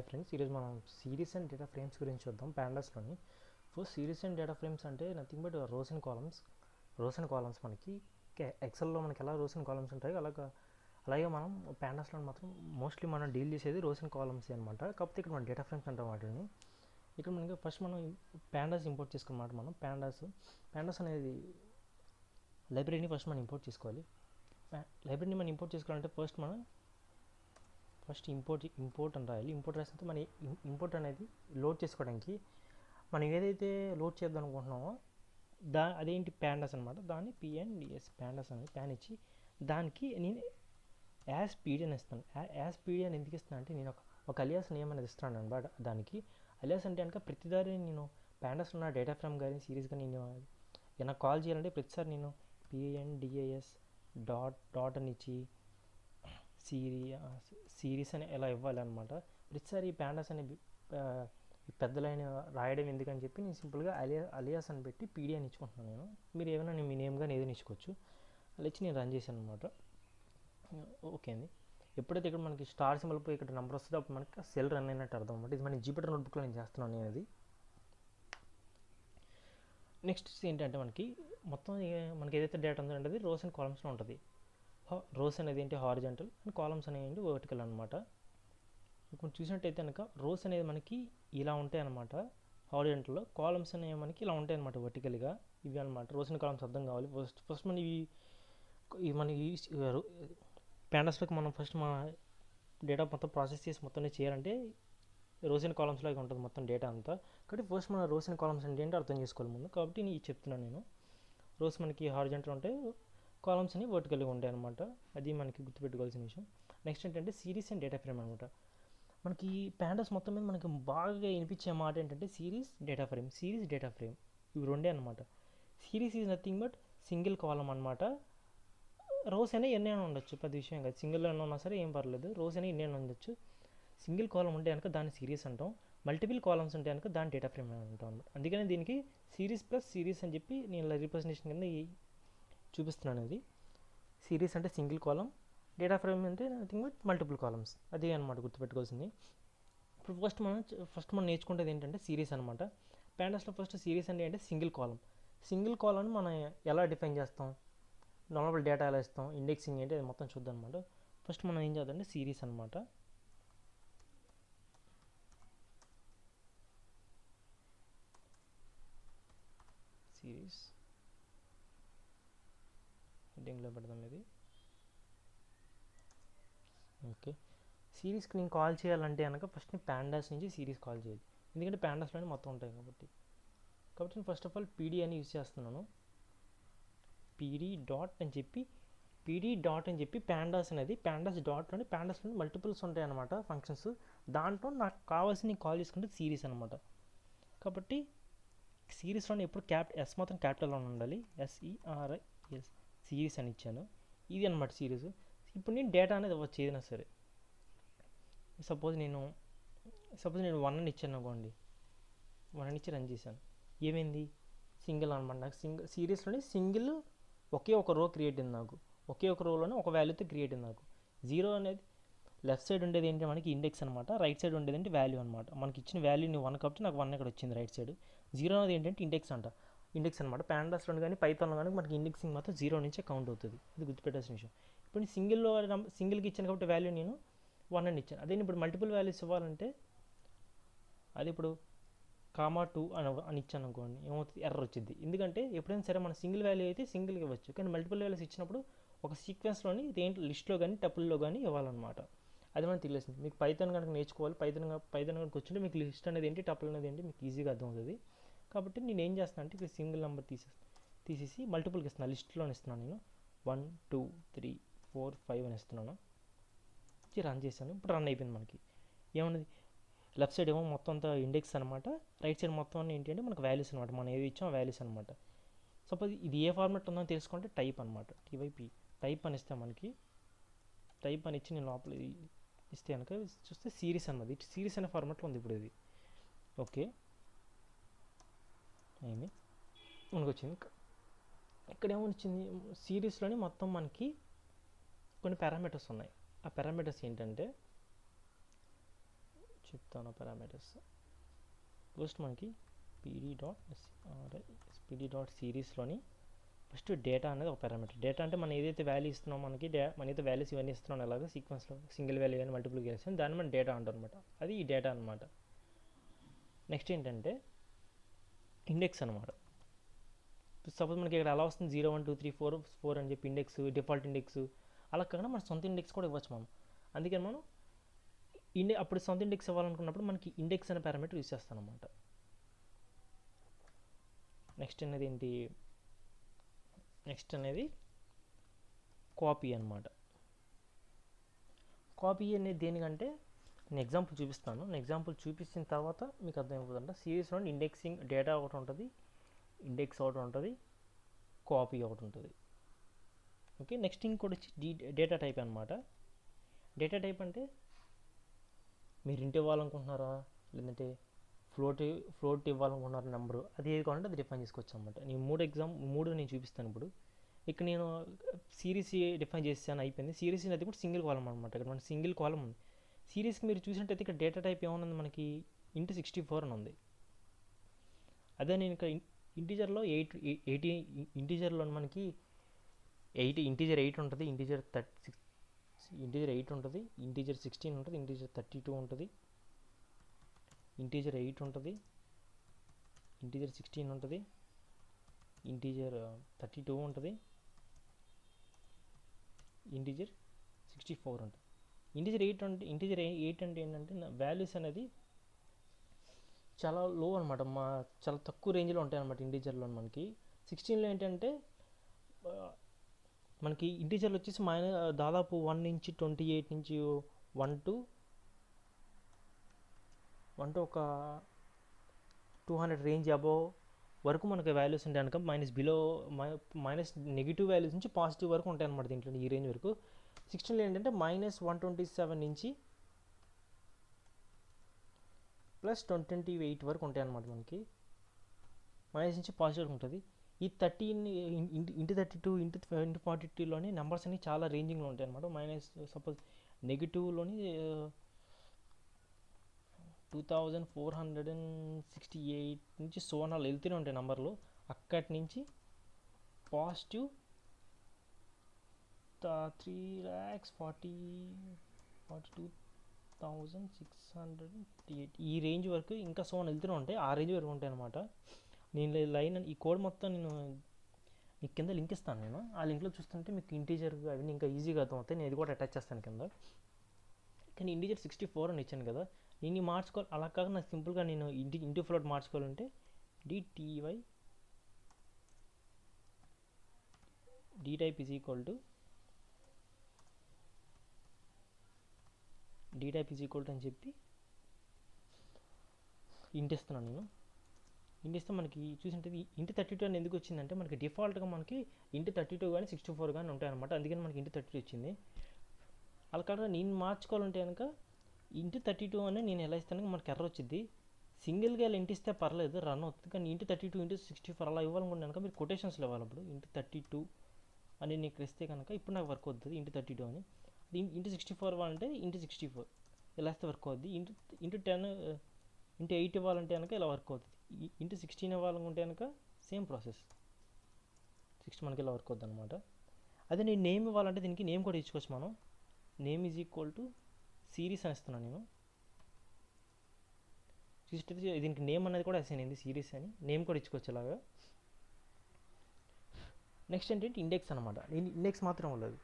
Hi friends, ఈరోజు మనం series and data frames గురించి చూద్దాం. ప్యాండాస్లోని first series and data frames అంటే nothing but rows and columns మనకి ఎక్సెల్లో మనకి ఎలా రోస్ అండ్ కాలమ్స్ ఉంటాయి అలాగే మనం ప్యాండాస్లో మాత్రం మోస్ట్లీ మనం డీల్ చేసేది రోస్ అండ్ కాలమ్స్ అనమాట. కాకపోతే ఇక్కడ మనం డేటా ఫ్రేమ్స్ అంటాం వాటిని. ఇక్కడ మనకి ఫస్ట్ మనం ప్యాండాస్ ఇంపోర్ట్ చేసుకున్నమాట. మనం ప్యాండాస్ అనేది లైబ్రరీని ఫస్ట్ మనం ఇంపోర్ట్ చేసుకోవాలి. లైబ్రరీని మనం ఇంపోర్ట్ చేసుకోవాలంటే ఫస్ట్ ఇంపోర్ట్ అని రాయాలి. ఇంపోర్ట్ రాసినంత మన ఇంపోర్ట్ అనేది లోడ్ చేసుకోవడానికి మనం ఏదైతే లోడ్ చేద్దాం అనుకుంటున్నామో అదేంటి ప్యాండాస్ అనమాట. దాన్ని PNDS ప్యాండాస్ అనేది ప్యాన్ ఇచ్చి దానికి నేను యాజ్ పీడీ అని ఇస్తాను. యాజ్ పీడీ అని ఎందుకు ఇస్తాను అంటే నేను ఒక అలియాస్ నేమ్ అనేది ఇస్తాను అనమాట. దానికి అలియాస్ అంటే కనుక ప్రతిసారి నేను ప్యాండాస్ ఉన్న డేటా ఫ్రేమ్ కానీ సిరీస్ కానీ నేను ఏమైనా కాల్ చేయాలంటే ప్రతిసారి నేను PNDAS డాట్ అని ఇచ్చి సిరీస్ అని ఎలా ఇవ్వాలన్నమాట. ప్రతిసారి ఈ ప్యాండాస్ అనే పెద్ద లైన్ రాయడం ఎందుకని చెప్పి నేను సింపుల్గా అలియాస్ అని పెట్టి పీడీ అని ఇచ్చుకుంటున్నాను. నేను మీరు ఏమైనా మీ నేమ్ కానీ ఏదైనా ఇచ్చుకోవచ్చు. అలా ఇచ్చి నేను రన్ చేశాను అనమాట. ఓకే అండి. ఎప్పుడైతే ఇక్కడ మనకి స్టార్ సింబల్ పోయి ఇక్కడ నెంబర్ వస్తుందో అప్పుడు మనకి సెల్ రన్ అయినట్టు అర్థం అనమాట. ఇది మన జూపిటర్ నోట్బుక్లో నేను చేస్తున్నాను నేను అది. నెక్స్ట్ ఏంటంటే మనకి మొత్తం మనకి ఏదైతే డేటా ఉందో అంటే అది రోస్ అండ్ కాలమ్స్లో ఉంటుంది. రోస్ అనేది ఏంటి హారిజాంటల్ అండ్ కాలమ్స్ అనేవి ఏంటి వర్టికల్ అనమాట. ఇప్పుడు చూసినట్టయితే కనుక రోస్ అనేది మనకి ఇలా ఉంటాయి అనమాట హారిజాంటల్లో, కాలమ్స్ అనేవి మనకి ఇలా ఉంటాయి అనమాట వర్టికల్గా. ఇవి అనమాట రోస్ అండ్ కాలమ్స్ అర్థం కావాలి. ఫస్ట్ మనం మనకి ప్యాండాస్లోకి మనం ఫస్ట్ మన డేటా మొత్తం ప్రాసెస్ చేసి మొత్తం చేయాలంటే రోస్ అండ్ కాలమ్స్లో ఉంటుంది మొత్తం డేటా అంతా. కాబట్టి ఫస్ట్ మన రోస్ అండ్ కాలమ్స్ అంటే ఏంటో అర్థం చేసుకోవాలి ముందు. కాబట్టి నేను చెప్తున్నాను నేను. రోస్ మనకి హారిజాంటల్ ఉంటాయి, కాలమ్స్ అని వర్టికల్గా ఉంటాయి అనమాట. అది మనకి గుర్తుపెట్టుకోవాల్సిన విషయం. నెక్స్ట్ ఏంటంటే సిరీస్ అండ్ డేటా ఫ్రేమ్ అనమాట. మనకి ప్యాండాస్ మొత్తం మీద మనకి బాగా వినిపించే మాట ఏంటంటే సిరీస్ డేటా ఫ్రేమ్ ఇవి రెండే అనమాట. Series is nothing but single కాలం అనమాట. రోస్ అయినా ఎన్నైనా ఉండొచ్చు, పెద్ద విషయం కాదు. సింగిల్ అయినా ఉన్నా సరే ఏం పర్లేదు. రోస్ అయినా ఎన్నైనా ఉండొచ్చు. సింగిల్ కాలం ఉంటే కనుక దాన్ని సిరీస్ అంటాం. మల్టిపుల్ కాలమ్స్ ఉంటే కనుక దాన్ని డేటా ఫ్రేమ్ అని అంటాం అనమాట. అందుకని దీనికి సిరీస్ ప్లస్ సిరీస్ అని చెప్పి నేను రిప్రజెంటేషన్ కింద చూపిస్తున్నాను. అది సిరీస్ అంటే సింగిల్ కాలం, డేటా ఫ్రేమ్ అంటే నథింగ్ బట్ మల్టిపుల్ కాలమ్స్. అదే అనమాట గుర్తుపెట్టుకోవాల్సింది. ఇప్పుడు ఫస్ట్ మనం నేర్చుకుంటేది ఏంటంటే సిరీస్ అనమాట. ప్యాండాస్లో ఫస్ట్ సిరీస్ అంటే సింగిల్ కాలం మనం ఎలా డిఫైన్ చేస్తాం, నార్మల్ డేటా ఎలా ఇస్తాం, ఇండెక్సింగ్ ఏంటి అది మొత్తం చూద్దాం అనమాట. ఫస్ట్ మనం ఏం చేద్దామంటే సిరీస్ అనమాట. సిరీస్ హెడ్డింగ్లో పెడదాం ఇది. ఓకే, సిరీస్కి నేను కాల్ చేయాలంటే కనుక ఫస్ట్ నేను ప్యాండాస్ నుంచి సిరీస్ కాల్ చేయాలి. ఎందుకంటే ప్యాండాస్లోనే మొత్తం ఉంటాయి కాబట్టి నేను ఫస్ట్ ఆఫ్ ఆల్ పీడీ అని యూజ్ చేస్తున్నాను. పీడీ డాట్ అని చెప్పి ప్యాండాస్ అనేది ప్యాండాస్లోని మల్టిపుల్స్ ఉంటాయి అనమాట ఫంక్షన్స్. దాంట్లో నాకు కావాల్సిన కాల్ చేసుకుంటే సిరీస్ అనమాట. కాబట్టి సిరీస్లోనే ఎప్పుడు ఎస్ మాత్రం క్యాపిటల్లో ఉండాలి. SERIS సిరీస్ అని ఇచ్చాను. ఇది అనమాట సిరీస్. ఇప్పుడు నేను డేటా అనేది ఇవ్వచ్చు ఏదైనా సరే. సపోజ్ నేను 1 అని ఇచ్చాను అనుకోండి. 1 అని ఇచ్చి రన్ చేశాను. ఏమైంది? సింగిల్ అనమాట. నాకు సిరీస్లోని సింగిల్ ఒకే ఒక రో క్రియేట్ అయింది నాకు. ఒకే ఒక రోలోనే ఒక వాల్యూతో క్రియేట్ అయింది నాకు. 0 అనేది లెఫ్ట్ సైడ్ ఉండేది ఏంటి మనకి ఇండెక్స్ అనమాట. రైట్ సైడ్ ఉండేది ఏంటి వాల్యూ అనమాట. మనకి ఇచ్చిన వాల్యూని 1 కాబట్టి నాకు 1 ఇక్కడ వచ్చింది రైట్ సైడ్. 0 అనేది ఏంటంటే ఇండెక్స్ అనమాట. ప్యాండాస్లో కానీ పైథాన్లో కానీ మనకి ఇండెక్సింగ్ మాత్రం 0 నుంచే కౌంట్ అవుతుంది. ఇది గుర్తుపెట్టాల్సిన విషయం. ఇప్పుడు సింగిల్కి ఇచ్చాను కాబట్టి వాల్యూ నేను 1 అని ఇచ్చాను. అదే ఇప్పుడు మల్టిపుల్ వాల్యూస్ ఇవ్వాలంటే అది ఇప్పుడు 2 అని ఇచ్చాను అనుకోండి, ఏమవుతుంది? ఎర్రర్ వచ్చింది. ఎందుకంటే ఎప్పుడైనా సరే మన సింగిల్ వాల్యూ అయితే సింగిల్కి ఇవ్వచ్చు, కానీ మల్టిపుల్ వాల్యూస్ ఇచ్చినప్పుడు ఒక సీక్వెన్స్లోని లిస్ట్లో కానీ టపుల్లో కానీ ఇవ్వాలన్నమాట. అది మనకు తెలిసింది. మీకు పైథాన్ కనుక నేర్చుకోవాలి, పైథాన్ కనుక వచ్చింటే మీకు లిస్ట్ అనేది ఏంటి, టపుల్ అనేది ఏంటి మీకు ఈజీగా అర్థమవుతుంది. కాబట్టి నేను ఏం చేస్తాను అంటే ఇక్కడ సింగిల్ నెంబర్ తీసేసి మల్టిపుల్కి ఇస్తున్నాను. లిస్ట్లోనే ఇస్తున్నాను నేను. 1 2 3 4 5 అని ఇస్తున్నాను. రన్ చేశాను. ఇప్పుడు రన్ అయిపోయింది. మనకి ఏమన్నది? లెఫ్ట్ సైడ్ ఏమో మొత్తం అంతా ఇండెక్స్ అనమాట, రైట్ సైడ్ మొత్తం ఏంటంటే మనకు వాల్యూస్ అనమాట. మనం ఏది ఇచ్చామో వాల్యూస్ అనమాట. సపోజ్ ఇది ఏ ఫార్మాట్ ఉందో తెలుసుకుంటే టైప్ అనమాట. TYP టైప్ అని ఇస్తే మనకి టైప్ అని ఇచ్చి నేను లోపల ఇస్తే కనుక చూస్తే సిరీస్ అన్నది సిరీస్ అనే ఫార్మాట్లో ఉంది ఇప్పుడు ఇది. ఓకే, ఏమి మనకు వచ్చింది. ఇక్కడ ఏమొచ్చింది? సిరీస్లోని మొత్తం మనకి కొన్ని పారామీటర్స్ ఉన్నాయి. ఆ పారామీటర్స్ ఏంటంటే చెప్తాను పారామీటర్స్. ఫస్ట్ మనకి పీడీ డాట్ సిరీస్లోని ఫస్ట్ డేటా అనేది ఒక పారామీటర్. డేటా అంటే మనం ఏదైతే వాల్యూ ఇస్తున్నామో మన ఏదైతే వాల్యూస్ ఇవన్నీ ఇస్తున్నాం అలాగే సీక్వెన్స్లో సింగిల్ వాల్యూ కానీ మల్టిపుల్ వాల్యూస్ దాన్ని మనం డేటా అంటాం అనమాట. అది ఈ డేటా అనమాట. నెక్స్ట్ ఏంటంటే ఇండెక్స్ అనమాట. సపోజ్ మనకి ఇక్కడ ఎలా వస్తుంది 0 1 2 3 4 అని చెప్పి ఇండెక్స్, డిఫాల్ట్ ఇండెక్స్ అలా కాకుండా మన సొంత ఇండెక్స్ కూడా ఇవ్వచ్చు మనం. అందుకని మనం అప్పుడు సొంత ఇండెక్స్ ఇవ్వాలనుకున్నప్పుడు మనకి ఇండెక్స్ అనే పారామీటర్ యూస్ చేస్తాం అనమాట. నెక్స్ట్ అనేది కాపీ అనమాట. కాపీ అనేది దేనికంటే నేను ఎగ్జాంపుల్ చూపిస్తాను. నేను ఎగ్జాంపుల్ చూపించిన తర్వాత మీకు అర్థమైపోతుందంట. సిరీస్లో ఇండెక్సింగ్ డేటా ఒకటి ఉంటుంది, ఇండెక్స్ ఒకటి ఉంటుంది, కాపీ ఒకటి ఉంటుంది. ఓకే, నెక్స్ట్ ఇంకోటి వచ్చి డేటా టైప్ అనమాట. డేటా టైప్ అంటే మీరు ఇంటి ఇవ్వాలనుకుంటున్నారా లేదంటే ఫ్లోట్ ఇవ్వాలనుకుంటున్నారా నెంబరు, అది ఏది కావాలంటే అది డిఫైన్ చేసుకోవచ్చు అనమాట. నేను మూడు నేను చూపిస్తాను. ఇప్పుడు ఇక్కడ నేను సిరీస్ డిఫైన్ చేసాను, అయిపోయింది. సిరీస్ అది కూడా సింగిల్ కాలం అనమాట. ఇక్కడ మన సింగిల్ కాలం ఉంది. సిరీస్కి మీరు చూసినట్టయితే ఇక్కడ డేటా టైప్ ఏమన్నది మనకి *64 అని ఉంది. అదే నేను ఇక్కడ ఇంటీజర్లో 80 ఇంటీజర్లో మనకి ఇంటీజర్ 8 ఉంటుంది, ఇంటీజర్ 8 ఉంటుంది, ఇంటీజర్ 16 ఉంటుంది, ఇంటీజర్ 32 ఉంటుంది, ఇంటీజర్ 8 ఉంటుంది, ఇంటీజర్ 16 ఉంటుంది, ఇంటీజర్ 32 ఉంటుంది, ఇంటీజర్ 64 ఉంటుంది. ఇంటీజర్ 8 అంటే ఏంటంటే వాల్యూస్ అనేది చాలా లో అనమాట. చాలా తక్కువ రేంజ్లో ఉంటాయి అనమాట ఇంటీజర్లో. మనకి 16లో ఏంటంటే మనకి ఇంటీజర్లు వచ్చేసి దాదాపు 1 నుంచి 28 నుంచి 1 to ఒక 200 రేంజ్ అబోవ్ వరకు మనకి వాల్యూస్ ఉంటాయి కనుక మైనస్ నెగిటివ్ వాల్యూస్ నుంచి పాజిటివ్ వరకు ఉంటాయి అనమాట దీంట్లో. ఈ రేంజ్ వరకు 16లో ఏంటంటే -127 నుంచి +128 వరకు ఉంటాయి అనమాట. మనకి మైనస్ నుంచి పాజిటివ్ వరకు ఉంటుంది. ఈ 32 × 42లోని నెంబర్స్ అన్ని చాలా రేంజింగ్లో ఉంటాయి అనమాట. సపోజ్ నెగిటివ్లోని 2468 నుంచి సోనాలు వెళ్తూనే ఉంటాయి నెంబర్లు. అక్కడి నుంచి పాజిటివ్ 3,42,638 ఈ రేంజ్ వరకు ఇంకా సోన్ వెళ్తూనే ఉంటాయి. ఆ రేంజ్ వరకు ఉంటాయి అనమాట. నేను ఈ కోడ్ మొత్తం నేను మీకు కింద లింక్ ఇస్తాను. నేను ఆ లింక్లో చూస్తుంటే మీకు ఇంటీజర్ అవన్నీ ఇంకా ఈజీగా అర్థమవుతాయి. నేను ఇది కూడా అటాచ్ చేస్తాను కింద. కానీ ఇంటీజర్ 64 అని ఇచ్చాను కదా, నేను మార్చుకోవాలి. అలా కాక నాకు సింపుల్గా నేను ఇంటి float మార్చుకోవాలంటే dtype is equal to అని చెప్పి ఇంట్ ఇస్తున్నాను నేను. ఇంట్ ఇస్తే మనకి చూసింటే *32 అని ఎందుకు వచ్చిందంటే మనకి డిఫాల్ట్గా మనకి *32 కానీ 64 కానీ ఉంటాయి అనమాట. అందుకని మనకి *32 వచ్చింది. అలా కాకుండా నేను మార్చుకోవాలంటే కనుక *32 అని నేను ఎలా ఇస్తాను మనకి ఎర్ర వచ్చింది. సింగిల్గా ఇలా ఇంట్ ఇస్తే పర్లేదు, రన్ అవుతుంది. కానీ *32 × 64 అలా ఇవ్వాలనుకుంటే కనుక మీరు కొటేషన్స్లో ఇవ్వాలి. అప్పుడు *32 అని నేను ఇక్కడ ఇస్తే కనుక ఇప్పుడు నాకు వర్క్ అవుతుంది. *32 అని *64 ఇవ్వాలంటే *64 ఇలా ఇస్తే వర్క్ అవుతుంది. *10 × 8 ఇవ్వాలంటే కనుక ఇలా వర్క్ అవుతుంది. *16 ఇవ్వాలనుకుంటే కనుక సేమ్ ప్రాసెస్ 6 మనకి ఇలా వర్క్ అవుతుంది అనమాట. అదే నేను నేమ్ ఇవ్వాలంటే దీనికి నేమ్ కూడా ఇచ్చుకోవచ్చు మనం. Name is equal to series అని ఇస్తున్నాను నేను. చూస్తే దీనికి నేమ్ అనేది కూడా అసైన్ అయింది, సిరీస్ అని. నేమ్ కూడా ఇచ్చుకోవచ్చు ఇలాగా. నెక్స్ట్ ఏంటంటే ఇండెక్స్ అనమాట. నేను ఇండెక్స్ మాత్రం ఉండదు.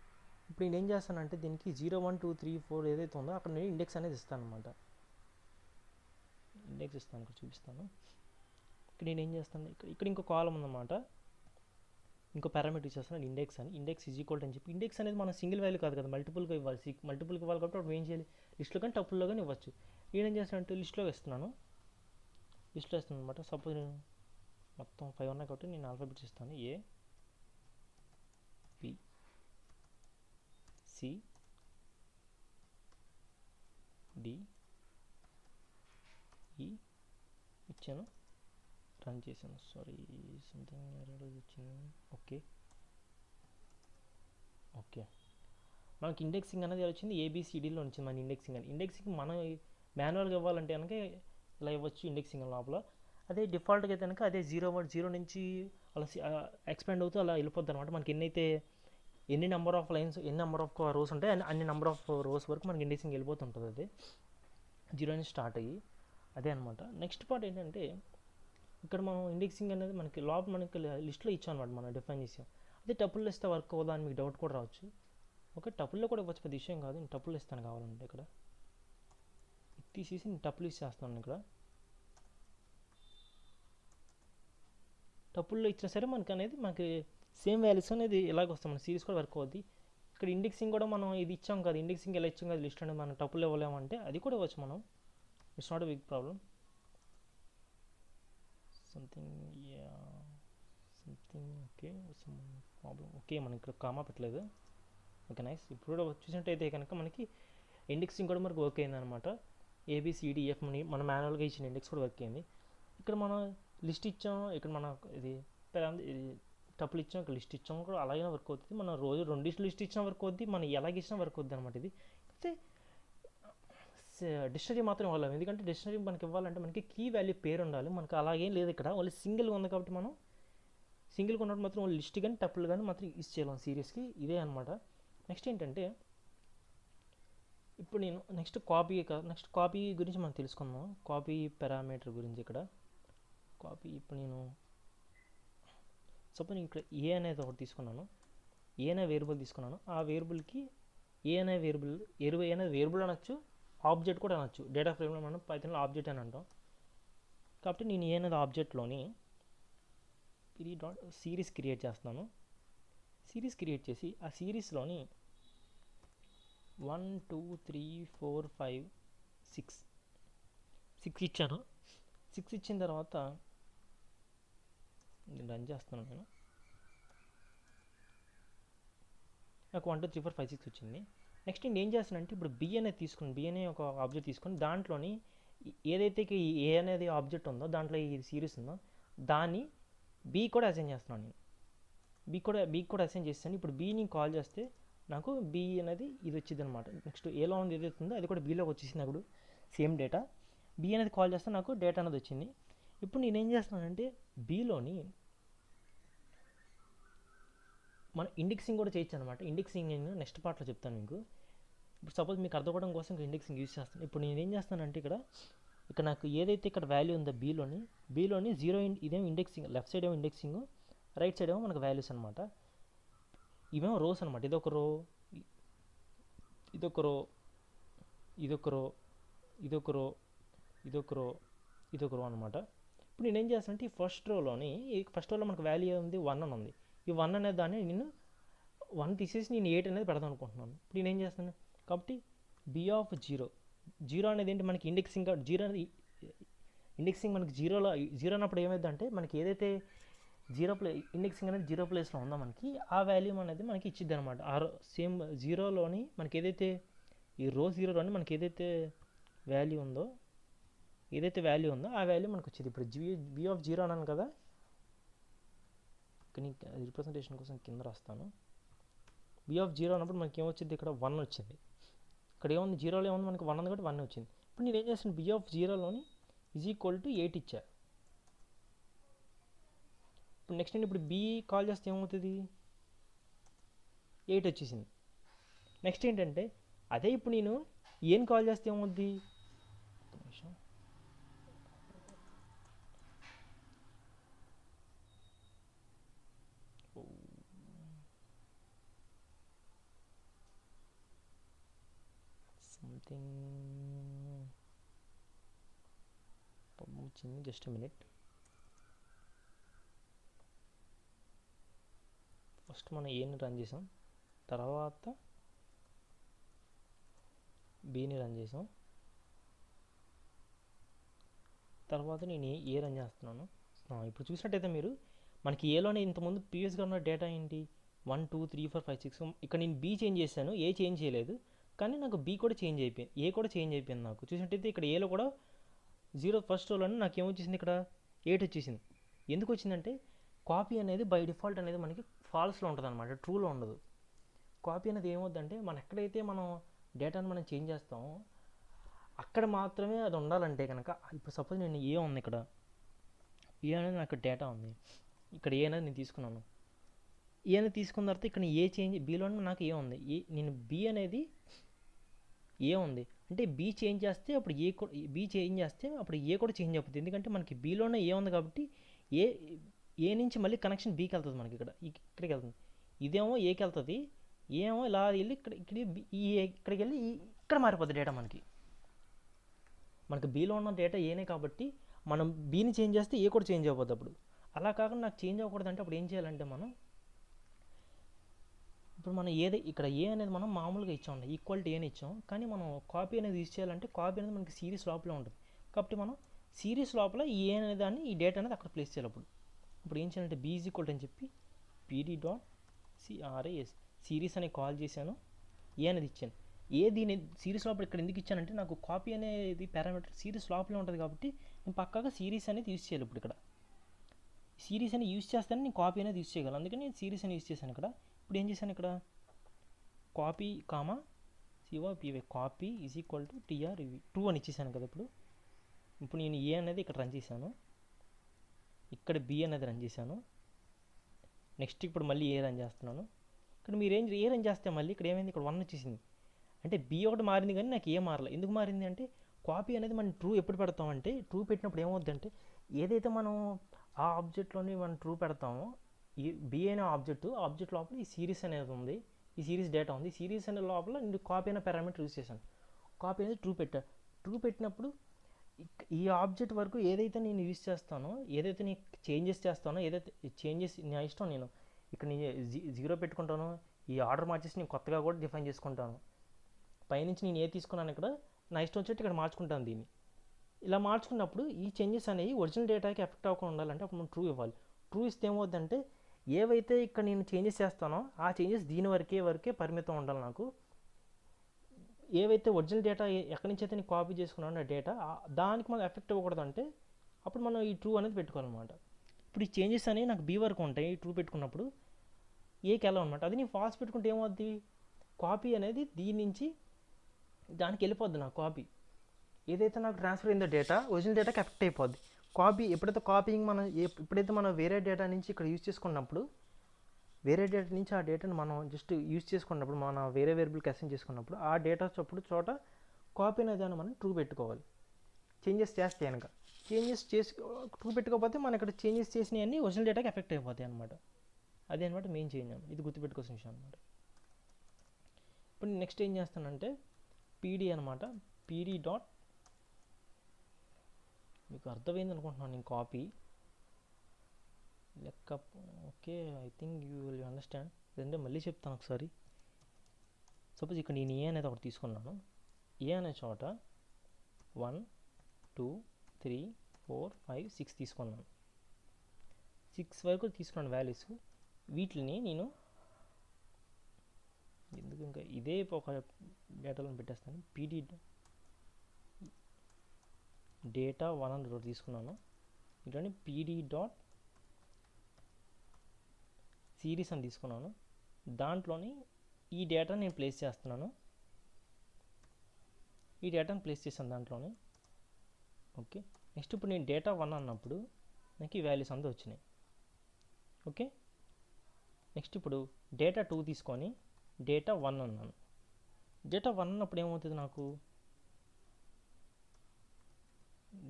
ఇప్పుడు నేను ఏం చేస్తానంటే దీనికి 0 1 2 3 4 ఏదైతే ఉందో అక్కడ నేను ఇండెక్స్ అనేది ఇస్తాను అనమాట. ఇండెక్స్ ఇస్తాను, ఇక్కడ చూపిస్తాను. ఇక్కడ నేను ఏం చేస్తాను, ఇక్కడ ఇంకో కాలం ఉందన్నమాట. ఇంకో పారామీటర్ ఇచ్చేస్తున్నాను ఇండెక్స్ అని. ఇండెక్స్ ఈజ్ ఈక్వల్ అని చెప్పి, ఇండెక్స్ అనేది మన సింగిల్ వాల్యూ కాదు కదా, మల్టిపుల్గా ఇవ్వాలి. మల్టిపుల్గా ఇవ్వాలి కాబట్టి అప్పుడు ఏం చేయాలి, లిస్ట్లో కానీ టపుల్లో కానీ ఇవ్వచ్చు. నేనేం చేస్తానంటే లిస్ట్లో ఇస్తున్నాను అనమాట. సపోజ్ నేను మొత్తం 5 ఉన్నాయి కాబట్టి నేను ఆల్ఫాబెట్స్ ఇస్తాను. A B C D E ఇచ్చాను, రన్ చేశాను. సారీ సంథింగ్ ఎర్రర్ వచ్చింది. ఓకే మనకి ఇండెక్సింగ్ అనేది వచ్చింది ABCDలో వచ్చింది మన ఇండెక్సింగ్ అని. ఇండెక్సింగ్ మనం మాన్యువల్గా ఇవ్వాలంటే కనుక ఇలా ఇవ్వచ్చు ఇండెక్సింగ్ లోపల. అదే డిఫాల్ట్గా అయితే కనుక అదే 0 నుంచి అలా ఎక్స్పాండ్ అవుతూ అలా వెళ్ళిపోద్ది అనమాట. మనకి ఎన్ని నెంబర్ ఆఫ్ లైన్స్, ఎన్ని నెంబర్ ఆఫ్ రోస్ ఉంటాయి, అన్ని నెంబర్ ఆఫ్ రోస్ వరకు మనకి ఇండెక్సింగ్ వెళ్ళిపోతుంటుంది. అది 0 నుంచి స్టార్ట్ అయ్యి అదే అనమాట. నెక్స్ట్ పార్ట్ ఏంటంటే ఇక్కడ మనం ఇండెక్సింగ్ అనేది మనకి లోపల మనకి లిస్ట్లో ఇచ్చాం అనమాట, మనం డిఫైన్ చేసాం. అదే టపుల్లో ఇస్తే వర్క్ అవుదా అని మీకు డౌట్ కూడా రావచ్చు. ఓకే, టపుల్లో కూడా ఇవ్వచ్చు, పెద్ద విషయం కాదు. నేను టపుల్లో ఇస్తాను కావాలంటే. ఇక్కడ తీసేసి నేను టపులు యూస్ చేస్తాను. ఇక్కడ టపుల్లో ఇచ్చినా సరే మనకి సేమ్ వాల్యూస్ అనేది ఇలాగ వస్తాం. మన సిరీస్ కూడా వర్క్ అవుద్ది. ఇక్కడ ఇండెక్సింగ్ కూడా మనం ఇది ఇచ్చాం కదా, ఇండెక్సింగ్ ఎలా ఇచ్చాం కదా లిస్ట్ అనేది మనం టపుల్లో ఇవ్వలేమంటే అది కూడా ఇవ్వచ్చు మనం. It's not a big problem. Something okay, some problem. Okay, మనం ఇక్కడ కామా పెట్టలేదు. Okay, nice. ఇప్పుడు కూడా చూసినట్టయితే కనుక మనకి ఇండెక్సింగ్ కూడా మనకు వర్క్ అయిందనమాట. ABCDF మన మాన్యువల్గా ఇచ్చిన ఇండెక్స్ కూడా వర్క్ అయింది. ఇక్కడ మనం లిస్ట్ ఇచ్చాం, ఇక్కడ మన ఇది టపుల్ ఇచ్చాం, ఇక్కడ లిస్ట్ ఇచ్చాం కూడా అలాగే వర్క్ అవుతుంది. మనం రోజు 2 లిస్ట్ ఇచ్చినా వర్క్ అవుద్ది, మనం ఎలాగ ఇచ్చినా వర్క్ అవుద్ది అనమాట. ఇది అయితే డిక్షనరీ మాత్రం ఇవ్వాలి, ఎందుకంటే డిక్షనరీ మనకి ఇవ్వాలంటే మనకి కీ వాల్యూ పేరు ఉండాలి. మనకి అలాగేం లేదు ఇక్కడ, ఓన్లీ సింగిల్గా ఉంది కాబట్టి మనం సింగిల్గా ఉన్నప్పుడు మాత్రం ఓన్లీ లిస్ట్ కానీ టపుల్ కానీ మాత్రం యూస్ చేయాలి సిరీస్కి. ఇదే అనమాట. నెక్స్ట్ ఏంటంటే ఇప్పుడు నేను నెక్స్ట్ కాపీ గురించి మనం తెలుసుకుందాం. కాపీ పారామీటర్ గురించి. ఇక్కడ కాపీ ఇప్పుడు నేను సపోజ్ ఇక్కడ ఏ అనేది ఒకటి తీసుకున్నాను, ఏ అనే వేరియబుల్ తీసుకున్నాను. ఆ వేరియబుల్కి ఏ అనే వేరియబుల్ అనొచ్చు, ఆబ్జెక్ట్ కూడా అనొచ్చు. డేటా ఫ్రేమ్లో మనం పైథాన్లో ఆబ్జెక్ట్ అని అంటాం. కాబట్టి నేను ఏ అనేది ఆబ్జెక్ట్లోని సిరీస్ క్రియేట్ చేస్తున్నాను. సిరీస్ క్రియేట్ చేసి ఆ సిరీస్లోని 1 2 3 4 5 6 ఇచ్చాను. 6 ఇచ్చిన తర్వాత రన్ చేస్తున్నాను నేను. నాకు 1 2 3 4 5 6 వచ్చింది. నెక్స్ట్ నేను ఏం చేస్తానంటే ఇప్పుడు బి అనేది తీసుకుని, బి అనే ఒక ఆబ్జెక్ట్ తీసుకొని దాంట్లోని ఏదైతే ఏ అనేది ఆబ్జెక్ట్ ఉందో దాంట్లో ఈ సిరీస్ ఉందో దాన్ని బి కూడా అసైన్ చేస్తున్నాను నేను. బి కూడా అసైన్ చేస్తాను. ఇప్పుడు బీని కాల్ చేస్తే నాకు బి అనేది ఇది వచ్చింది అనమాట. నెక్స్ట్ ఏలో ఉంది ఏదైతే ఉందో అది కూడా బీలోకి వచ్చేసింది. అప్పుడు సేమ్ డేటా బి అనేది కాల్ చేస్తే నాకు డేటా అనేది వచ్చింది. ఇప్పుడు నేనేం చేస్తున్నానంటే బీలోని మన ఇండెక్సింగ్ కూడా చేయొచ్చు అనమాట. ఇండెక్సింగ్ నేను నెక్స్ట్ పార్ట్లో చెప్తాను మీకు. ఇప్పుడు సపోజ్ మీకు అర్థం కోసం ఇండెక్సింగ్ యూజ్ చేస్తాను. ఇప్పుడు నేను ఏం చేస్తానంటే ఇక్కడ నాకు ఏదైతే ఇక్కడ వాల్యూ ఉందో బీలోని 0 ఇదేమో ఇండెక్సింగ్, లెఫ్ట్ సైడ్ ఏమో ఇండెక్సింగ్, రైట్ సైడ్ ఏమో మనకు వాల్యూస్ అనమాట. ఇవేమో రోస్ అనమాట. ఇదొక రో, ఇదొక రో, ఇదొక రో, ఇదొక రో, ఇదొక రో, ఇదొక రో అనమాట. ఇప్పుడు నేనేం చేస్తానంటే ఈ ఫస్ట్ రోలో మనకు వాల్యూ ఉంది 1 అని ఉంది. ఈ 1 అనే దాన్ని నేను 1 తీసేసి నేను 8 అనేది పెడదాం అనుకుంటున్నాను. ఇప్పుడు నేనేం చేస్తాను కాబట్టి బి ఆఫ్ 0 అనేది ఏంటి మనకి ఇండెక్సింగ్. 0 అనేది ఇండెక్సింగ్ మనకి 0 అన్నప్పుడు ఏమైందంటే మనకి ఏదైతే ఇండెక్సింగ్ అనేది 0 ప్లేస్లో ఉందో మనకి ఆ వాల్యూ అనేది మనకి ఇచ్చిద్ది అనమాట. ఆ సేమ్ 0లోని మనకి ఏదైతే ఈ రో 0లోని మనకి ఏదైతే వాల్యూ ఉందో ఆ వాల్యూ మనకు వచ్చింది. ఇప్పుడు బి ఆఫ్ 0 అన్నాను కదా, రిప్రజెంటేషన్ కోసం కింద రాస్తాను. బి ఆఫ్ 0 అన్నప్పుడు మనకి ఏమొచ్చింది, ఇక్కడ 1 వచ్చింది. ఇక్కడ ఏముంది 0లో ఏముంది మనకి 1 ఉంది కాబట్టి 1 వచ్చింది. ఇప్పుడు నేను ఏం చేస్తాను, బి ఆఫ్ 0లోని = 8 ఇచ్చా. ఇప్పుడు నెక్స్ట్ నేను ఇప్పుడు బి కాల్ చేస్తే ఏమవుతుంది, 8 వచ్చేసింది. నెక్స్ట్ ఏంటంటే అదే ఇప్పుడు నేను ఏం కాల్ చేస్తే ఏమవుద్ది, సంథింగ్ వచ్చింది, జస్ట్ మినిట్. ఫస్ట్ మనం ఏని రన్ చేసాం, తర్వాత బీని రన్ చేసాం, తర్వాత నేను ఏ రన్ చేస్తున్నాను. ఇప్పుడు చూసినట్టయితే మీరు మనకి ఏలోనే ఇంతకుముందు ప్రీవియస్గా ఉన్న డేటా ఏంటి 1 2 3 4 5 6. ఇక్కడ నేను బీ చేంజ్ చేశాను, ఏ చేంజ్ చేయలేదు, కానీ నాకు బీ కూడా చేంజ్ అయిపోయింది, ఏ కూడా చేంజ్ అయిపోయింది. నాకు చూసినట్టయితే ఇక్కడ ఏలో కూడా 0 ఫస్ట్ రోలోనే నాకు ఏమొచ్చేసింది, ఇక్కడ 8 వచ్చేసింది. ఎందుకు వచ్చిందంటే కాపీ అనేది బై డిఫాల్ట్ అనేది మనకి ఫాల్స్లో ఉంటుంది అనమాట, ట్రూలో ఉండదు. కాపీ అనేది ఏమవుద్దంటే మనం ఎక్కడైతే మనం డేటాను మనం చేంజ్ చేస్తామో అక్కడ మాత్రమే అది ఉండాలంటే కనుక ఇప్పుడు సపోజ్ నేను ఏ ఉంది ఇక్కడ, ఏ అనేది నాకు డేటా ఉంది, ఇక్కడ ఏ అనేది నేను తీసుకున్నాను. ఏ అనేది తీసుకున్న తర్వాత ఇక్కడ ఏ చేంజ్ బీలో నాకు ఏ ఉంది, నేను బి అనేది ఏ ఉంది అంటే బి చేంజ్ చేస్తే అప్పుడు బి చేంజ్ చేస్తే అప్పుడు ఏ కూడా చేంజ్ అవుతుంది. ఎందుకంటే మనకి బీలోనే ఏ ఉంది కాబట్టి ఏ నుంచి మళ్ళీ కనెక్షన్ బీకి వెళ్తుంది, మనకి ఇక్కడికి వెళ్తుంది. ఇదేమో ఏకి వెళ్తుంది, ఏమో ఇలా వెళ్ళి ఇక్కడికి వెళ్ళి ఇక్కడ మారిపోతుంది డేటా. మనకి బీలో ఉన్న డేటా ఏనే కాబట్టి మనం బీని చేంజ్ చేస్తే ఏ కూడా చేంజ్ అయిపోద్ది. అప్పుడు అలా కాకుండా నాకు చేంజ్ అవ్వకూడదు అంటే అప్పుడు ఏం చేయాలంటే ఇప్పుడు మనం ఇక్కడ ఏ అనేది మనం మామూలుగా ఇచ్చాం, ఈక్వాలిటీ ఏని ఇచ్చాం, కానీ మనం కాపీ అనేది యూజ్ చేయాలంటే కాపీ అనేది మనకి సిరీస్ లోపల ఉంటుంది కాబట్టి మనం సిరీస్ లోపల ఏ అనే దాన్ని ఈ డేటా అనేది అక్కడ ప్లేస్ చేయాలి. అప్పుడు ఏం చేయాలంటే బీ ఈజ్ ఈక్వల్ అని చెప్పి pd.cras సిరీస్ అని కాల్ చేశాను, ఏ అనేది ఇచ్చాను. దీని సిరీస్ లోపల ఇక్కడ ఎందుకు ఇచ్చానంటే నాకు కాపీ అనేది పారామీటర్ సిరీస్ లోపలే ఉంటుంది కాబట్టి నేను పక్కాగా సిరీస్ అనేది యూజ్ చేయాలి. ఇప్పుడు ఇక్కడ సిరీస్ అని యూజ్ చేస్తాను, నేను కాపీ అనేది యూజ్ చేయగలను, అందుకని నేను సిరీస్ అని యూజ్ చేశాను. ఇప్పుడు ఏం చేశాను, ఇక్కడ copy COPY copy is equal to TR2 అని ఇచ్చేసాను కదా. ఇప్పుడు నేను ఏ అనేది ఇక్కడ రన్ చేశాను, ఇక్కడ బి అనేది రన్ చేశాను, నెక్స్ట్ ఇప్పుడు మళ్ళీ ఏ రన్ చేస్తున్నాను. ఇక్కడ మీరు ఏ రన్ చేస్తే మళ్ళీ ఇక్కడ ఏమైంది, ఇక్కడ 1 వచ్చేసింది. అంటే బి ఒకటి మారింది కానీ నాకు ఏ మారలేదు. ఎందుకు మారింది అంటే కాపీ అనేది మనం ట్రూ ఎప్పుడు పెడతామంటే, ట్రూ పెట్టినప్పుడు ఏమవుద్ది అంటే ఏదైతే మనం ఆ ఆబ్జెక్ట్లోని మనం ట్రూ పెడతామో, ఈ బి అనే ఆబ్జెక్ట్ లోపల ఈ సిరీస్ అనేది ఉంది, ఈ సిరీస్ డేటా ఉంది. సిరీస్ అనే లోపల నేను కాపీ అనే పారామీటర్ యూజ్ చేశాను. కాపీ అనేది ట్రూ పెట్టినప్పుడు ఈ ఆబ్జెక్ట్ వరకు ఏదైతే నేను యూజ్ చేస్తానో, ఏదైతే నేను చేంజెస్ చేస్తానో, ఏదైతే చేంజెస్ నా ఇష్టం, నేను ఇక్కడ నేను 0 పెట్టుకుంటాను, ఈ ఆర్డర్ మార్చేసి నేను కొత్తగా కూడా డిఫైన్ చేసుకుంటాను. పైనుంచి నేను ఏ తీసుకున్నాను ఇక్కడ నా ఇష్టం వచ్చేట్టు ఇక్కడ మార్చుకుంటాను. దీన్ని ఇలా మార్చుకున్నప్పుడు ఈ చేంజెస్ అనేవి ఒరిజినల్ డేటాకి ఎఫెక్ట్ అవ్వకుండా ఉండాలంటే అప్పుడు మనం ట్రూ ఇవ్వాలి. ట్రూ ఇస్తే ఏమవుద్దంటే ఏవైతే ఇక్కడ నేను చేంజెస్ చేస్తానో ఆ చేంజెస్ దీని వరకే పరిమితం ఉండాలి. నాకు ఏవైతే ఒరిజినల్ డేటా ఎక్కడి నుంచి అయితే నేను కాపీ చేసుకున్నానో డేటా దానికి మనం ఎఫెక్ట్ ఇవ్వకూడదు అంటే అప్పుడు మనం ఈ ట్రూ అనేది పెట్టుకోవాలన్నమాట. ఇప్పుడు ఈ చేంజెస్ అనేవి నాకు బీ వరకు ఉంటాయి ట్రూ పెట్టుకున్నప్పుడు, ఏకి వెళ్ళాం అనమాట. అది నేను ఫాల్స్ పెట్టుకుంటే ఏమవుద్ది, కాపీ అనేది దీని నుంచి దానికి వెళ్ళిపోద్ది. నాకు కాపీ ఏదైతే నాకు ట్రాన్స్ఫర్ అయిందో డేటా ఒరిజినల్ డేటాకి ఎఫెక్ట్ అయిపోద్ది. ఎప్పుడైతే మనం వేరే డేటా నుంచి ఇక్కడ యూజ్ చేసుకున్నప్పుడు, వేరే డేటా నుంచి ఆ డేటాను మనం జస్ట్ యూజ్ చేసుకున్నప్పుడు, మన వేరే వేరియబుల్కి అసైన్ చేసుకున్నప్పుడు ఆ డేటా చోట కాపీ అనేది దాన్ని మనం ట్రూ పెట్టుకోవాలి. చేంజెస్ చేస్తే కనుక ట్రూ పెట్టుకోకపోతే మనం ఇక్కడ చేంజెస్ చేసినవన్నీ ఒరిజినల్ డేటాకి ఎఫెక్ట్ అయిపోతాయి అనమాట. అదే అనమాట మెయిన్ చేంజ్. ఇది గుర్తుపెట్టుకోవాల్సిన విషయం అనమాట. ఇప్పుడు నెక్స్ట్ ఏం చేస్తానంటే పీడీ అనమాట, పీడీ డాట్, మీకు అర్థమైంది అనుకుంటున్నాను నేను కాపీ లెక్క. Okay, I think you will understand. లేదంటే మళ్ళీ చెప్తాను ఒకసారి. సపోజ్ ఇక్కడ నేను ఏ అనేది ఒకటి తీసుకున్నాను, ఏ అనే చోట 1 2 3 4 5 6 తీసుకున్నాను. 6 వరకు తీసుకున్నాను వాల్యూస్. వీటిని నేను ఎందుకు ఇంకా ఇదే ఒక డేటాలో పెట్టేస్తాను. పీడీ డేటా 1 అని ఒకటి తీసుకున్నాను. ఇట్లా పీడీ డాట్ సిరీస్ అని తీసుకున్నాను. దాంట్లోని ఈ డేటాని నేను ప్లేస్ చేస్తున్నాను. ఈ డేటాను ప్లేస్ చేశాను దాంట్లోని. ఓకే, నెక్స్ట్ ఇప్పుడు నేను డేటా 1 అన్నప్పుడు నాకు ఈ వాల్యూస్ అంతా వచ్చినాయి. ఓకే, నెక్స్ట్ ఇప్పుడు డేటా 2 తీసుకొని డేటా 1 అన్నాను. డేటా 1 అన్నప్పుడు ఏమవుతుంది, నాకు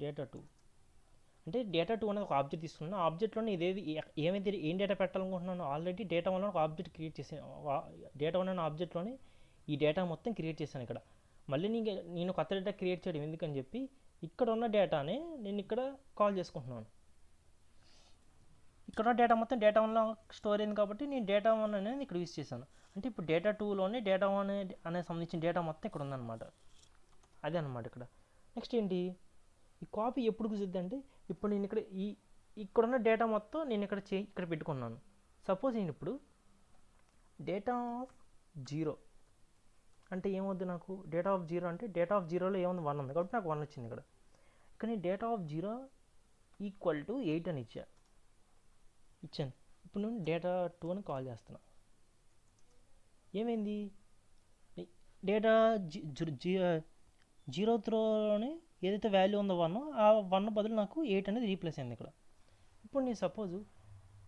డేటా 2 అంటే డేటా 2 అనేది ఒక ఆబ్జెక్ట్ తీసుకున్నాను. ఆబ్జెక్ట్లోనే ఏమైతే ఏం డేటా పెట్టాలనుకుంటున్నాను, ఆల్రెడీ డేటా 1లో ఒక ఆబ్జెక్ట్ క్రియేట్ చేశాను. డేటా 1 అనే ఆబ్జెక్ట్లోనే ఈ డేటా మొత్తం క్రియేట్ చేశాను. ఇక్కడ మళ్ళీ నేను కొత్త డేటా క్రియేట్ చేయడం ఎందుకని చెప్పి ఇక్కడ ఉన్న డేటానే నేను ఇక్కడ కాల్ చేసుకుంటున్నాను. ఇక్కడ డేటా మొత్తం డేటా 1లో స్టోర్ అయింది కాబట్టి నేను డేటా 1 అనేది ఇక్కడ యూజ్ చేశాను. అంటే ఇప్పుడు డేటా 2లోనే డేటా 1 అనే సంబంధించిన డేటా మొత్తం ఇక్కడ ఉందన్నమాట. అదే అనమాట ఇక్కడ. నెక్స్ట్ ఏంటి, ఈ కాపీ ఎప్పుడు కుదిరిద్ది అంటే ఇప్పుడు నేను ఇక్కడున్న డేటా మొత్తం నేను ఇక్కడ పెట్టుకున్నాను. సపోజ్ నేను ఇప్పుడు డేటా ఆఫ్ 0 అంటే ఏమవుద్ది, నాకు డేటా ఆఫ్ 0 అంటే డేటా ఆఫ్ 0లో ఏముంది, 1 ఉంది కాబట్టి నాకు 1 వచ్చింది. ఇక్కడ కానీ డేటా ఆఫ్ 0 ఈక్వల్ టు 8 అని ఇచ్చాను. ఇప్పుడు నేను డేటా 2 అని కాల్ చేస్తున్నా. ఏమైంది, డేటా జీరోత్ రోలోని ఏదైతే వాల్యూ ఉందో 1 ఆ 1 బదులు నాకు 8 అనేది రీప్లేస్ అయింది ఇక్కడ. ఇప్పుడు నేను సపోజు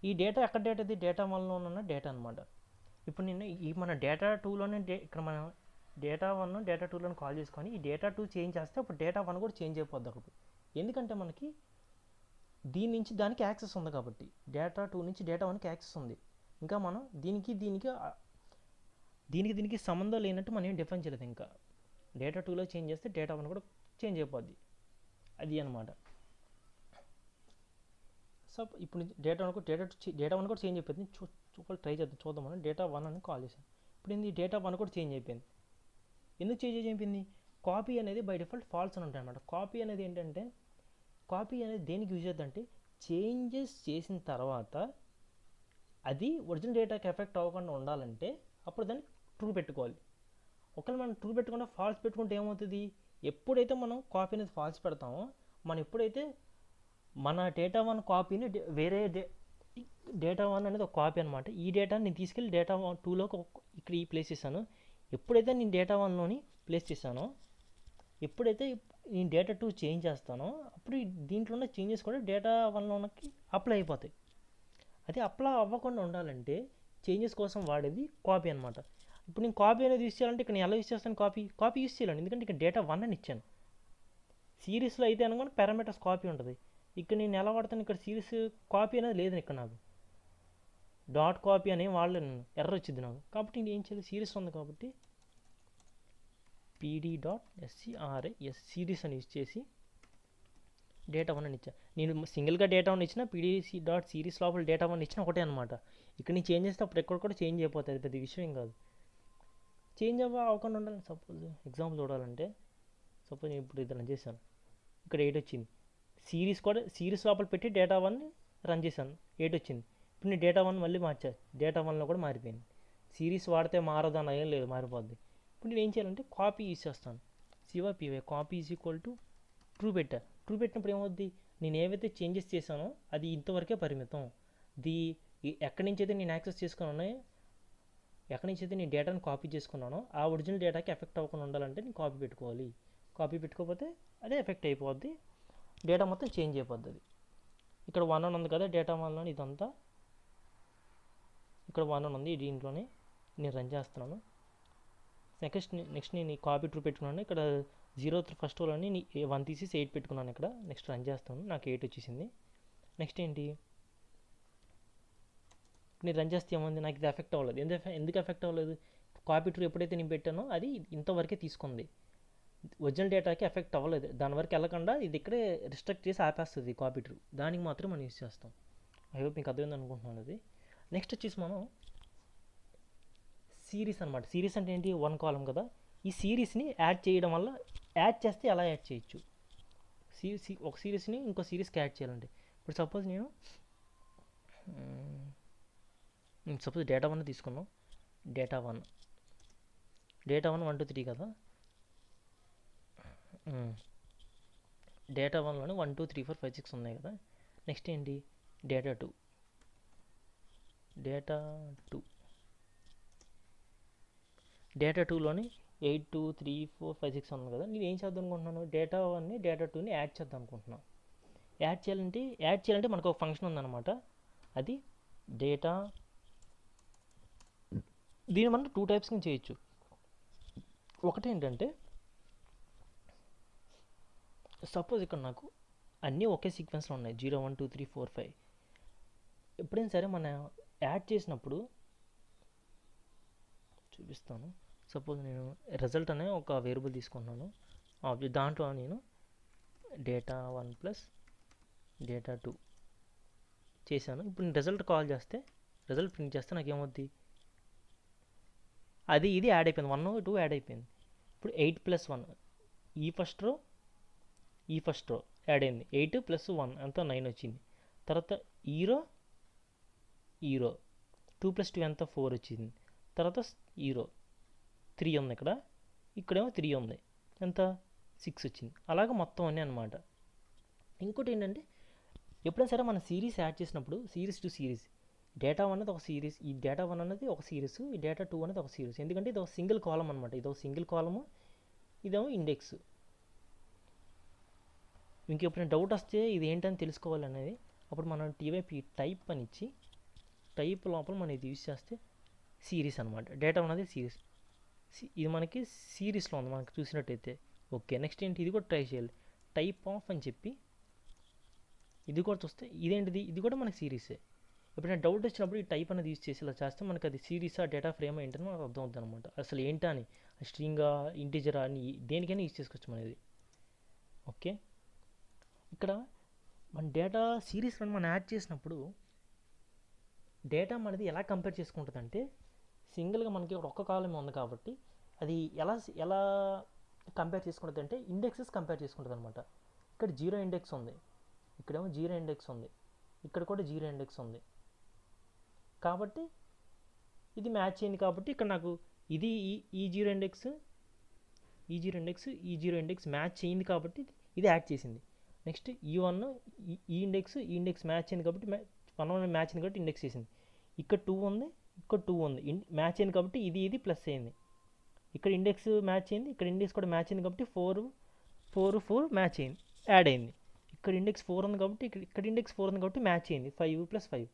ఈ డేటా ఎక్కడ డేటా ఇది డేటా 1లో ఉన్న డేటా అనమాట. ఇప్పుడు నేను ఈ మన డేటా 2లోనే ఇక్కడ మనం డేటా 1 డేటా 2లోని కాల్ చేసుకొని ఈ డేటా 2 చేంజ్ చేస్తే అప్పుడు డేటా 1 కూడా చేంజ్ అయిపోద్ది అప్పుడు. ఎందుకంటే మనకి దీని నుంచి దానికి యాక్సెస్ ఉంది కాబట్టి, డేటా 2 నుంచి డేటా 1కి యాక్సెస్ ఉంది. ఇంకా మనం దీనికి సంబంధం లేనట్టు మనం ఏం డిఫైన్ చేయలేదు. ఇంకా డేటా 2లో చేంజ్ చేస్తే డేటా 1 కూడా చేంజ్ అయిపోద్ది, అది అనమాట. సో ఇప్పుడు డేటా 1 కూడా చేంజ్ అయిపోయింది. ట్రై చేద్దాం, చూద్దాం. మనం డేటా 1 అని కాల్ చేసాం. ఇప్పుడు ఏంది డేటా 1 కూడా చేంజ్ అయిపోయింది. ఎందుకు చేంజ్ అయిపోయింది? కాపీ అనేది బై డిఫాల్ట్ ఫాల్స్ అని ఉంటాయి అనమాట. కాపీ అనేది ఏంటంటే, కాపీ అనేది దేనికి యూజ్ అవుతుందంటే చేంజెస్ చేసిన తర్వాత అది ఒరిజినల్ డేటాకి ఎఫెక్ట్ అవ్వకుండా ఉండాలంటే అప్పుడు దాన్ని ట్రూ పెట్టుకోవాలి. ఒకవేళ మనం ట్రూ పెట్టుకుంటే ఫాల్స్ పెట్టుకుంటే ఏమవుతుంది? ఎప్పుడైతే మనం కాపీ అనేది ఫాల్స్ పెడతామో, మనం ఎప్పుడైతే మన డేటా 1 కాపీని వేరే డేటా 1 అనేది ఒక కాపీ అనమాట. ఈ డేటాని నేను తీసుకెళ్ళి డేటా 2లోకి ఇక్కడ ఈ ప్లేస్ చేశాను. ఎప్పుడైతే నేను డేటా 1లోని ప్లేస్ చేశానో, ఎప్పుడైతే నేను డేటా 2 చేంజ్ చేస్తానో అప్పుడు దీంట్లో ఉన్న చేంజెస్ కూడా డేటా 1లోకి అప్లై అయిపోతాయి. అది అప్లై అవ్వకుండా ఉండాలంటే చేంజెస్ కోసం వాడేది కాపీ అనమాట. ఇప్పుడు నేను కాపీ అనేది యూస్ చేయాలంటే ఇక్కడ నేను ఎలా యూస్ చేస్తాను? కాపీ యూస్ చేయాలండి, ఎందుకంటే ఇక్కడ డేటా 1 అని ఇచ్చాను. సిరీస్లో అయితే అనుకోండి పారామీటర్స్ కాపీ ఉంటుంది. ఇక్కడ నేను ఎలా వాడతాను? ఇక్కడ సిరీస్ కాపీ అనేది లేదు ఇక్కడ నాకు. డాట్ కాపీ అనే వాళ్ళని ఎర్ర వచ్చింది నాకు. కాబట్టి నేను ఏం చేయాలి? సిరీస్ ఉంది కాబట్టి pd.scras సిరీస్ అని యూజ్ చేసి డేటా 1 అని ఇచ్చా. నేను సింగిల్గా డేటా 1 ఇచ్చిన pd.series లోపల డేటా 1 ఇచ్చిన ఒకటే అనమాట. ఇక్కడ నేను చేంజ్ చేస్తే అప్పుడు ఎక్కడ కూడా చేంజ్ అయిపోతుంది, పెద్ద విషయం కాదు. చేంజ్ అవ్వకుండా ఉండాలి. సపోజ్ ఎగ్జాంపుల్ చూడాలంటే, సపోజ్ నేను ఇప్పుడు ఇది రన్ చేశాను, ఇక్కడ 8 వచ్చింది. సిరీస్ లోపల పెట్టి డేటా 1 రన్ చేశాను, 8 వచ్చింది. ఇప్పుడు నేను డేటా 1 మళ్ళీ మార్చా, డేటా 1లో కూడా మారిపోయింది. సిరీస్ వాడితే మారదు అన్న ఏం లేదు, మారిపోద్ది. ఇప్పుడు నేను ఏం చేయాలంటే కాపీ యూజ్ చేస్తాను. CYPY copy is equal to true పెట్టా. ట్రూ పెట్టినప్పుడు ఏమవుద్ది? నేను ఏవైతే చేంజెస్ చేశానో అది ఇంతవరకే పరిమితం. ఎక్కడి నుంచి అయితే నేను యాక్సెస్ చేసుకున్నానో, ఎక్కడి నుంచి అయితే నేను డేటాను కాపీ చేసుకున్నానో ఆ ఒరిజినల్ డేటాకి ఎఫెక్ట్ అవ్వకుండా ఉండాలంటే నేను కాపీ పెట్టుకోవాలి. కాపీ పెట్టుకోకపోతే అదే ఎఫెక్ట్ అయిపోద్ది, డేటా మొత్తం చేంజ్ అయిపోద్ది. ఇక్కడ 1 అని ఉంది కదా డేటా 1లో, ఇదంతా ఇక్కడ 1 అని ఉంది, దీంట్లోనే నేను రన్ చేస్తున్నాను. నెక్స్ట్ నేను ఈ కాపీ ట్రూ పెట్టుకున్నాను. ఇక్కడ 0 ఫస్ట్ రోలోని 1 తీసేసి 8 పెట్టుకున్నాను ఇక్కడ. నెక్స్ట్ రన్ చేస్తాను, నాకు 8 వచ్చేసింది. నెక్స్ట్ ఏంటి, నేను రన్ చేస్తే ఏముంది? నాకు ఇది ఎఫెక్ట్ అవ్వలేదు. ఎందుకు ఎఫెక్ట్ అవ్వలేదు? కాపీ ట్రూ ఎప్పుడైతే నేను పెట్టానో అది ఇంతవరకే తీసుకుంది, ఒరిజినల్ డేటాకి ఎఫెక్ట్ అవ్వలేదు. దాని వరకు వెళ్ళకుండా ఇది ఇక్కడే రిస్ట్రిక్ట్ చేసి ఆపేస్తుంది కాపీ ట్రూ. దానికి మాత్రం మనం యూస్ చేస్తాం. ఐ హోప్ మీకు అర్థమైంది అనుకుంటున్నాను. అది నెక్స్ట్ వచ్చేసి మనం సిరీస్ అనమాట. సిరీస్ అంటే ఏంటి? 1 కాలం కదా. ఈ సిరీస్ని యాడ్ చేయడం వల్ల, యాడ్ చేస్తే ఎలా యాడ్ చేయొచ్చు? ఒక సిరీస్ని ఇంకో సిరీస్కి యాడ్ చేయాలంటే, ఇప్పుడు సపోజ్ నేను డేటా 1 తీసుకున్నాం. డేటా 1 1 2 3 కదా. డేటా 1లోనే 1 2 3 4 5 6 ఉన్నాయి కదా. నెక్స్ట్ ఏంటి? డేటా 2 డేటా 2లోని 8 2 3 4 5 6 ఉంది కదా. నేను ఏం చేద్దాం అనుకుంటున్నాను? డేటా 1ని డేటా 2ని యాడ్ చేద్దాం అనుకుంటున్నాను. యాడ్ చేయాలంటే మనకు ఒక ఫంక్షన్ ఉందన్నమాట, అది డేటా. దీన్ని మనం 2 టైప్స్ కింద చేయొచ్చు. ఒకటి ఏంటంటే, సపోజ్ ఇక్కడ నాకు అన్నీ ఒకే సీక్వెన్స్లో ఉన్నాయి, 0 1 2 3 4 5. ఎప్పుడైనా సరే మనం యాడ్ చేసినప్పుడు చూపిస్తాను. సపోజ్ నేను రిజల్ట్ అనే ఒక వేరియబుల్ తీసుకున్నాను, దాంట్లో నేను డేటా 1 ప్లస్ డేటా 2 చేశాను. ఇప్పుడు నేను రిజల్ట్ ప్రింట్ చేస్తే నాకు ఏమవుద్ది? అది ఇది యాడ్ అయిపోయింది, 1 2 యాడ్ అయిపోయింది. ఇప్పుడు 8 + 1 ఈ ఫస్ట్ రో యాడ్ అయింది. 8 + 1 ఎంత? 9 వచ్చింది. తర్వాత ఈ రో 2 + 2 ఎంత? 4 వచ్చింది. తర్వాత ఈ రో 3 ఉంది, ఇక్కడేమో 3 ఉంది, ఎంత? 6 వచ్చింది. అలాగే మొత్తం అన్నీ అనమాట. ఇంకోటి ఏంటంటే, ఎప్పుడైనా సరే మనం సిరీస్ యాడ్ చేసినప్పుడు సిరీస్ టు సిరీస్, డేటా 1 అనేది ఒక సిరీస్, ఈ డేటా 1 అనేది ఒక సిరీస్, ఈ డేటా 2 అనేది ఒక సిరీస్. ఎందుకంటే ఇది ఒక సింగిల్ కాలం అనమాట. ఇది ఒక సింగిల్ కాలము, ఇదేమో ఇండెక్స్. ఇంక ఎప్పుడైనా డౌట్ వస్తే ఇది ఏంటని తెలుసుకోవాలనేది అప్పుడు మనం టీవైపీ టైప్ అని ఇచ్చి టైప్ లోపల మనం ఇది యూజ్ చేస్తే సిరీస్ అనమాట. డేటా ఉన్నది సిరీస్. ఇది మనకి సిరీస్లో ఉంది మనకి చూసినట్టయితే. ఓకే, నెక్స్ట్ ఏంటి, ఇది కూడా ట్రై చేయాలి. టైప్ ఆఫ్ అని చెప్పి ఇది కూడా చూస్తే ఇదేంటిది, ఇది కూడా మనకి సిరీసే. ఎప్పుడైనా డౌట్ వచ్చినప్పుడు ఈ టైప్ అనేది యూజ్ చేసి ఇలా చేస్తే మనకి అది సిరీసా డేటా ఫ్రేమ్ ఏంటని మనకు అర్థం అవుతుంది అనమాట. అసలు ఏంటా అని, స్ట్రింగా ఇంటీజరా అని దేనికైనా యూజ్ చేసుకోవచ్చు మనది. ఓకే, ఇక్కడ మన డేటా సిరీస్లో మనం యాడ్ చేసినప్పుడు డేటా మనది ఎలా కంపేర్ చేసుకుంటుంది అంటే, సింగిల్గా మనకి ఒక్క కాలం ఉంది కాబట్టి అది ఎలా కంపేర్ చేసుకుంటుంది అంటే ఇండెక్సెస్ కంపేర్ చేసుకుంటుంది అనమాట. ఇక్కడ 0 ఇండెక్స్ ఉంది, ఇక్కడేమో 0 ఇండెక్స్ ఉంది, ఇక్కడ కూడా 0 ఇండెక్స్ ఉంది. కాబట్టి ఇది మ్యాచ్ అయింది కాబట్టి ఇక్కడ నాకు ఇది ఈ 0 ఇండెక్స్ ఈ 0 ఇండెక్స్ మ్యాచ్ అయింది కాబట్టి ఇది యాడ్ చేసింది. నెక్స్ట్ ఈ1 ఈ ఇండెక్స్ మ్యాచ్ అయింది కాబట్టి 1 మ్యాచ్ అయింది కాబట్టి ఇండెక్స్ చేసింది. ఇక్కడ 2 ఉంది, ఇక్కడ 2 ఉంది, మ్యాచ్ అయింది కాబట్టి ఇది ప్లస్ అయింది. ఇక్కడ ఇండెక్స్ మ్యాచ్ అయింది, ఇక్కడ ఇండెక్స్ కూడా మ్యాచ్ అయింది కాబట్టి 4 మ్యాచ్ అయింది, యాడ్ అయింది. ఇక్కడ ఇండెక్స్ 4 ఉంది కాబట్టి ఇక్కడ ఇండెక్స్ 4 ఉంది కాబట్టి మ్యాచ్ అయింది, 5 + 5.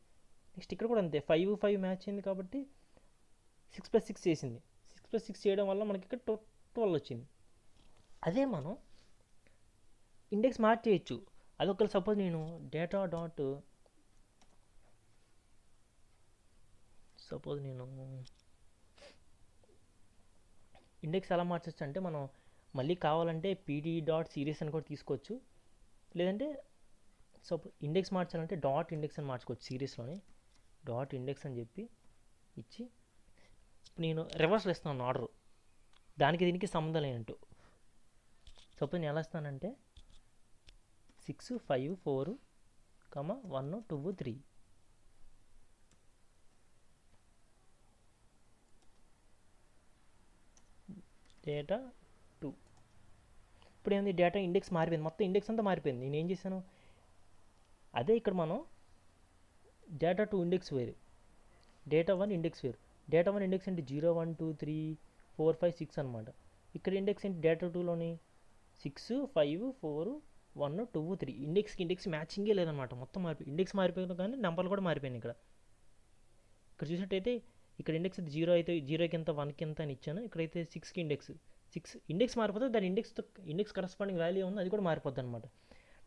నెక్స్ట్ ఇక్కడ కూడా అంతే, 5 మ్యాచ్ అయింది కాబట్టి 6 + 6 చేసింది. 6 + 6 చేయడం వల్ల మనకి ఇక్కడ 12 వచ్చింది. అదే మనం ఇండెక్స్ మార్క్ చేయొచ్చు. అదొక సపోజ్ నేను డేటా డాట్ ఇండెక్స్ ఎలా మార్చచ్చు అంటే, మనం మళ్ళీ కావాలంటే pd.series అని కూడా తీసుకోవచ్చు. లేదంటే సపోజ్ ఇండెక్స్ మార్చాలంటే డాట్ ఇండెక్స్ అని మార్చుకోవచ్చు. సిరీస్లోని డాట్ ఇండెక్స్ అని చెప్పి ఇచ్చి నేను రివర్స్లో ఇస్తున్నాను ఆర్డర్, దానికి దీనికి సంబంధం లేనట్టు. సపోజ్ నేను ఎలా ఇస్తానంటే 6 5 4 1 2 3 డేటా 2. ఇప్పుడు ఏంది, డేటా ఇండెక్స్ మారిపోయింది, మొత్తం ఇండెక్స్ అంతా మారిపోయింది. నేను ఏం చేశాను, అదే ఇక్కడ మనం డేటా 2 ఇండెక్స్ వేరు, డేటా 1 ఇండెక్స్ వేరు. డేటా 1 ఇండెక్స్ అంటే 0 1 2 3 4 5 6 అనమాట. ఇక్కడ ఇండెక్స్ ఏంటి, డేటా 2లోని 6 5 4 1 2 3. ఇండెక్స్ మ్యాచింగే లేదనమాట, మొత్తం మారిపోయి ఇండెక్స్ మారిపోయింది కానీ నెంబర్లు కూడా మారిపోయినాయి. ఇక్కడ చూసినట్టయితే ఇక్కడ ఇండెక్స్ 0 అయితే 0కి ఎంత 1కి ఎంత అని ఇచ్చాను. ఇక్కడైతే 6కి ఇండెక్స్ మారిపోతే దాని ఇండెక్స్ కరస్పాండింగ్ వాల్యూ ఉంది, అది కూడా మారిపోద్ది అనమాట.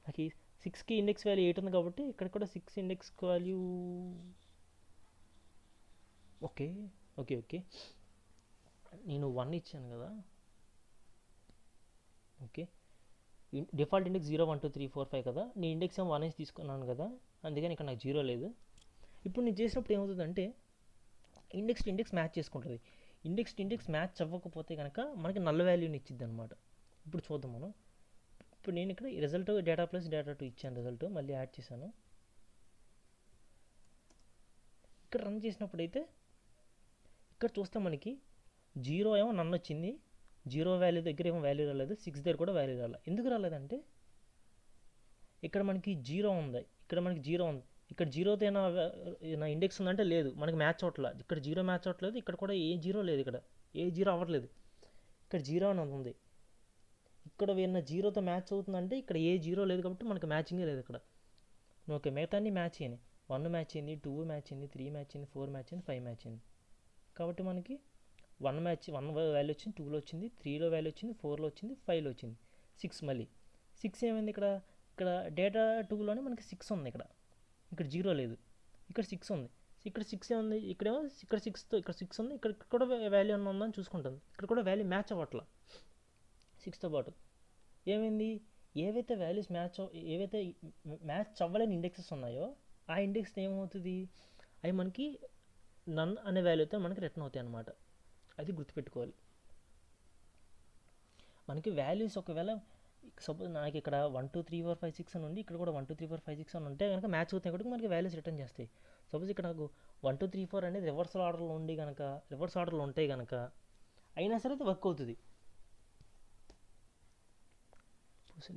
నాకు 6కి ఇండెక్స్ వాల్యూ 8 ఉంది కాబట్టి ఇక్కడ కూడా 6 ఇండెక్స్ వాల్యూ. ఓకే, నేను 1 ఇచ్చాను కదా. ఓకే, డిఫాల్ట్ ఇండెక్స్ 0 1 2 3 4 5 కదా, నేను ఇండెక్స్ ఏమో 1 తీసుకున్నాను కదా, అందుకని ఇక్కడ నాకు 0 లేదు. ఇప్పుడు నేను చేసినప్పుడు ఏమవుతుందంటే ఇండెక్స్ టు ఇండెక్స్ మ్యాచ్ చేసుకుంటుంది. ఇండెక్స్ టు ఇండెక్స్ మ్యాచ్ అవ్వకపోతే కనుక మనకి నల్ వాల్యూని ఇచ్చిద్ది అనమాట. ఇప్పుడు చూద్దాం మనం. ఇప్పుడు నేను ఇక్కడ రిజల్ట్ డేటా ప్లస్ డేటా 2 ఇచ్చాను, రిజల్ట్ మళ్ళీ యాడ్ చేశాను. ఇక్కడ రన్ చేసినప్పుడు అయితే ఇక్కడ చూస్తే మనకి 0 ఏమో నన్ను వచ్చింది, 0 వాల్యూ దగ్గర ఏమో వాల్యూ రాలేదు, 6 దగ్గర కూడా వాల్యూ రాలేదు. ఎందుకు రాలేదంటే ఇక్కడ మనకి 0 ఉంది, ఇక్కడ మనకి 0 ఉంది, ఇక్కడ 0తో నా ఇండెక్స్ ఉందంటే లేదు, మనకి మ్యాచ్ అవ్వట్లేదు. ఇక్కడ 0 మ్యాచ్ అవ్వట్లేదు, ఇక్కడ కూడా ఏ 0 లేదు, ఇక్కడ ఏ 0 అవ్వట్లేదు, ఇక్కడ 0 అని ఉంది. ఇక్కడ ఏమైనా 0తో మ్యాచ్ అవుతుందంటే ఇక్కడ ఏ 0 లేదు కాబట్టి మనకి మ్యాచింగే లేదు ఇక్కడ. ఓకే, మిగతా అన్ని మ్యాచ్ అయ్యాయి. 1 మ్యాచ్ అయింది, 2 మ్యాచ్ అయింది, 3 మ్యాచ్ అయింది, 4 మ్యాచ్ అయింది, 5 మ్యాచ్ అయింది. కాబట్టి మనకి 1 వాల్యూ వచ్చింది, 2లో వచ్చింది, 3లో వాల్యూ వచ్చింది, 4లో వచ్చింది, 5లో వచ్చింది, 6 మళ్ళీ 6 ఏమైంది, ఇక్కడ డేటా 2లోనే మనకి 6 ఉంది, ఇక్కడ 0 లేదు, ఇక్కడ 6 ఉంది, ఇక్కడ 6 ఏముంది, ఇక్కడేమో ఇక్కడ 6 ఉంది, ఇక్కడ కూడా వాల్యూ ఉందని చూసుకుంటుంది, ఇక్కడ కూడా వాల్యూ మ్యాచ్ అవ్వట్లా 6తో పాటు. ఏమైంది, ఏవైతే వాల్యూస్ ఏవైతే మ్యాచ్ అవ్వలేని ఇండెక్సెస్ ఉన్నాయో ఆ ఇండెక్స్ ఏమవుతుంది, అవి మనకి నన్ అనే వాల్యూతో మనకి రిటర్న్ అవుతాయి అన్నమాట. అది గుర్తుపెట్టుకోవాలి. మనకి వాల్యూస్ ఒకవేళ సపోజ్ నాకు ఇక్కడ 1 2 3 4 5 6 అని ఉంది, ఇక్కడ కూడా 1 2 3 4 5 6 అని ఉంటే కనుక మ్యాచ్ అవుతాయి కాబట్టి మనకి వాల్యూస్ రిటర్న్ చేస్తాయి. సపోజ్ ఇక్కడ నాకు 1 2 3 4 అనేది రివర్స్ ఆర్డర్లో ఉంటాయి కనుక అయినా సరే అది వర్క్ అవుతుంది.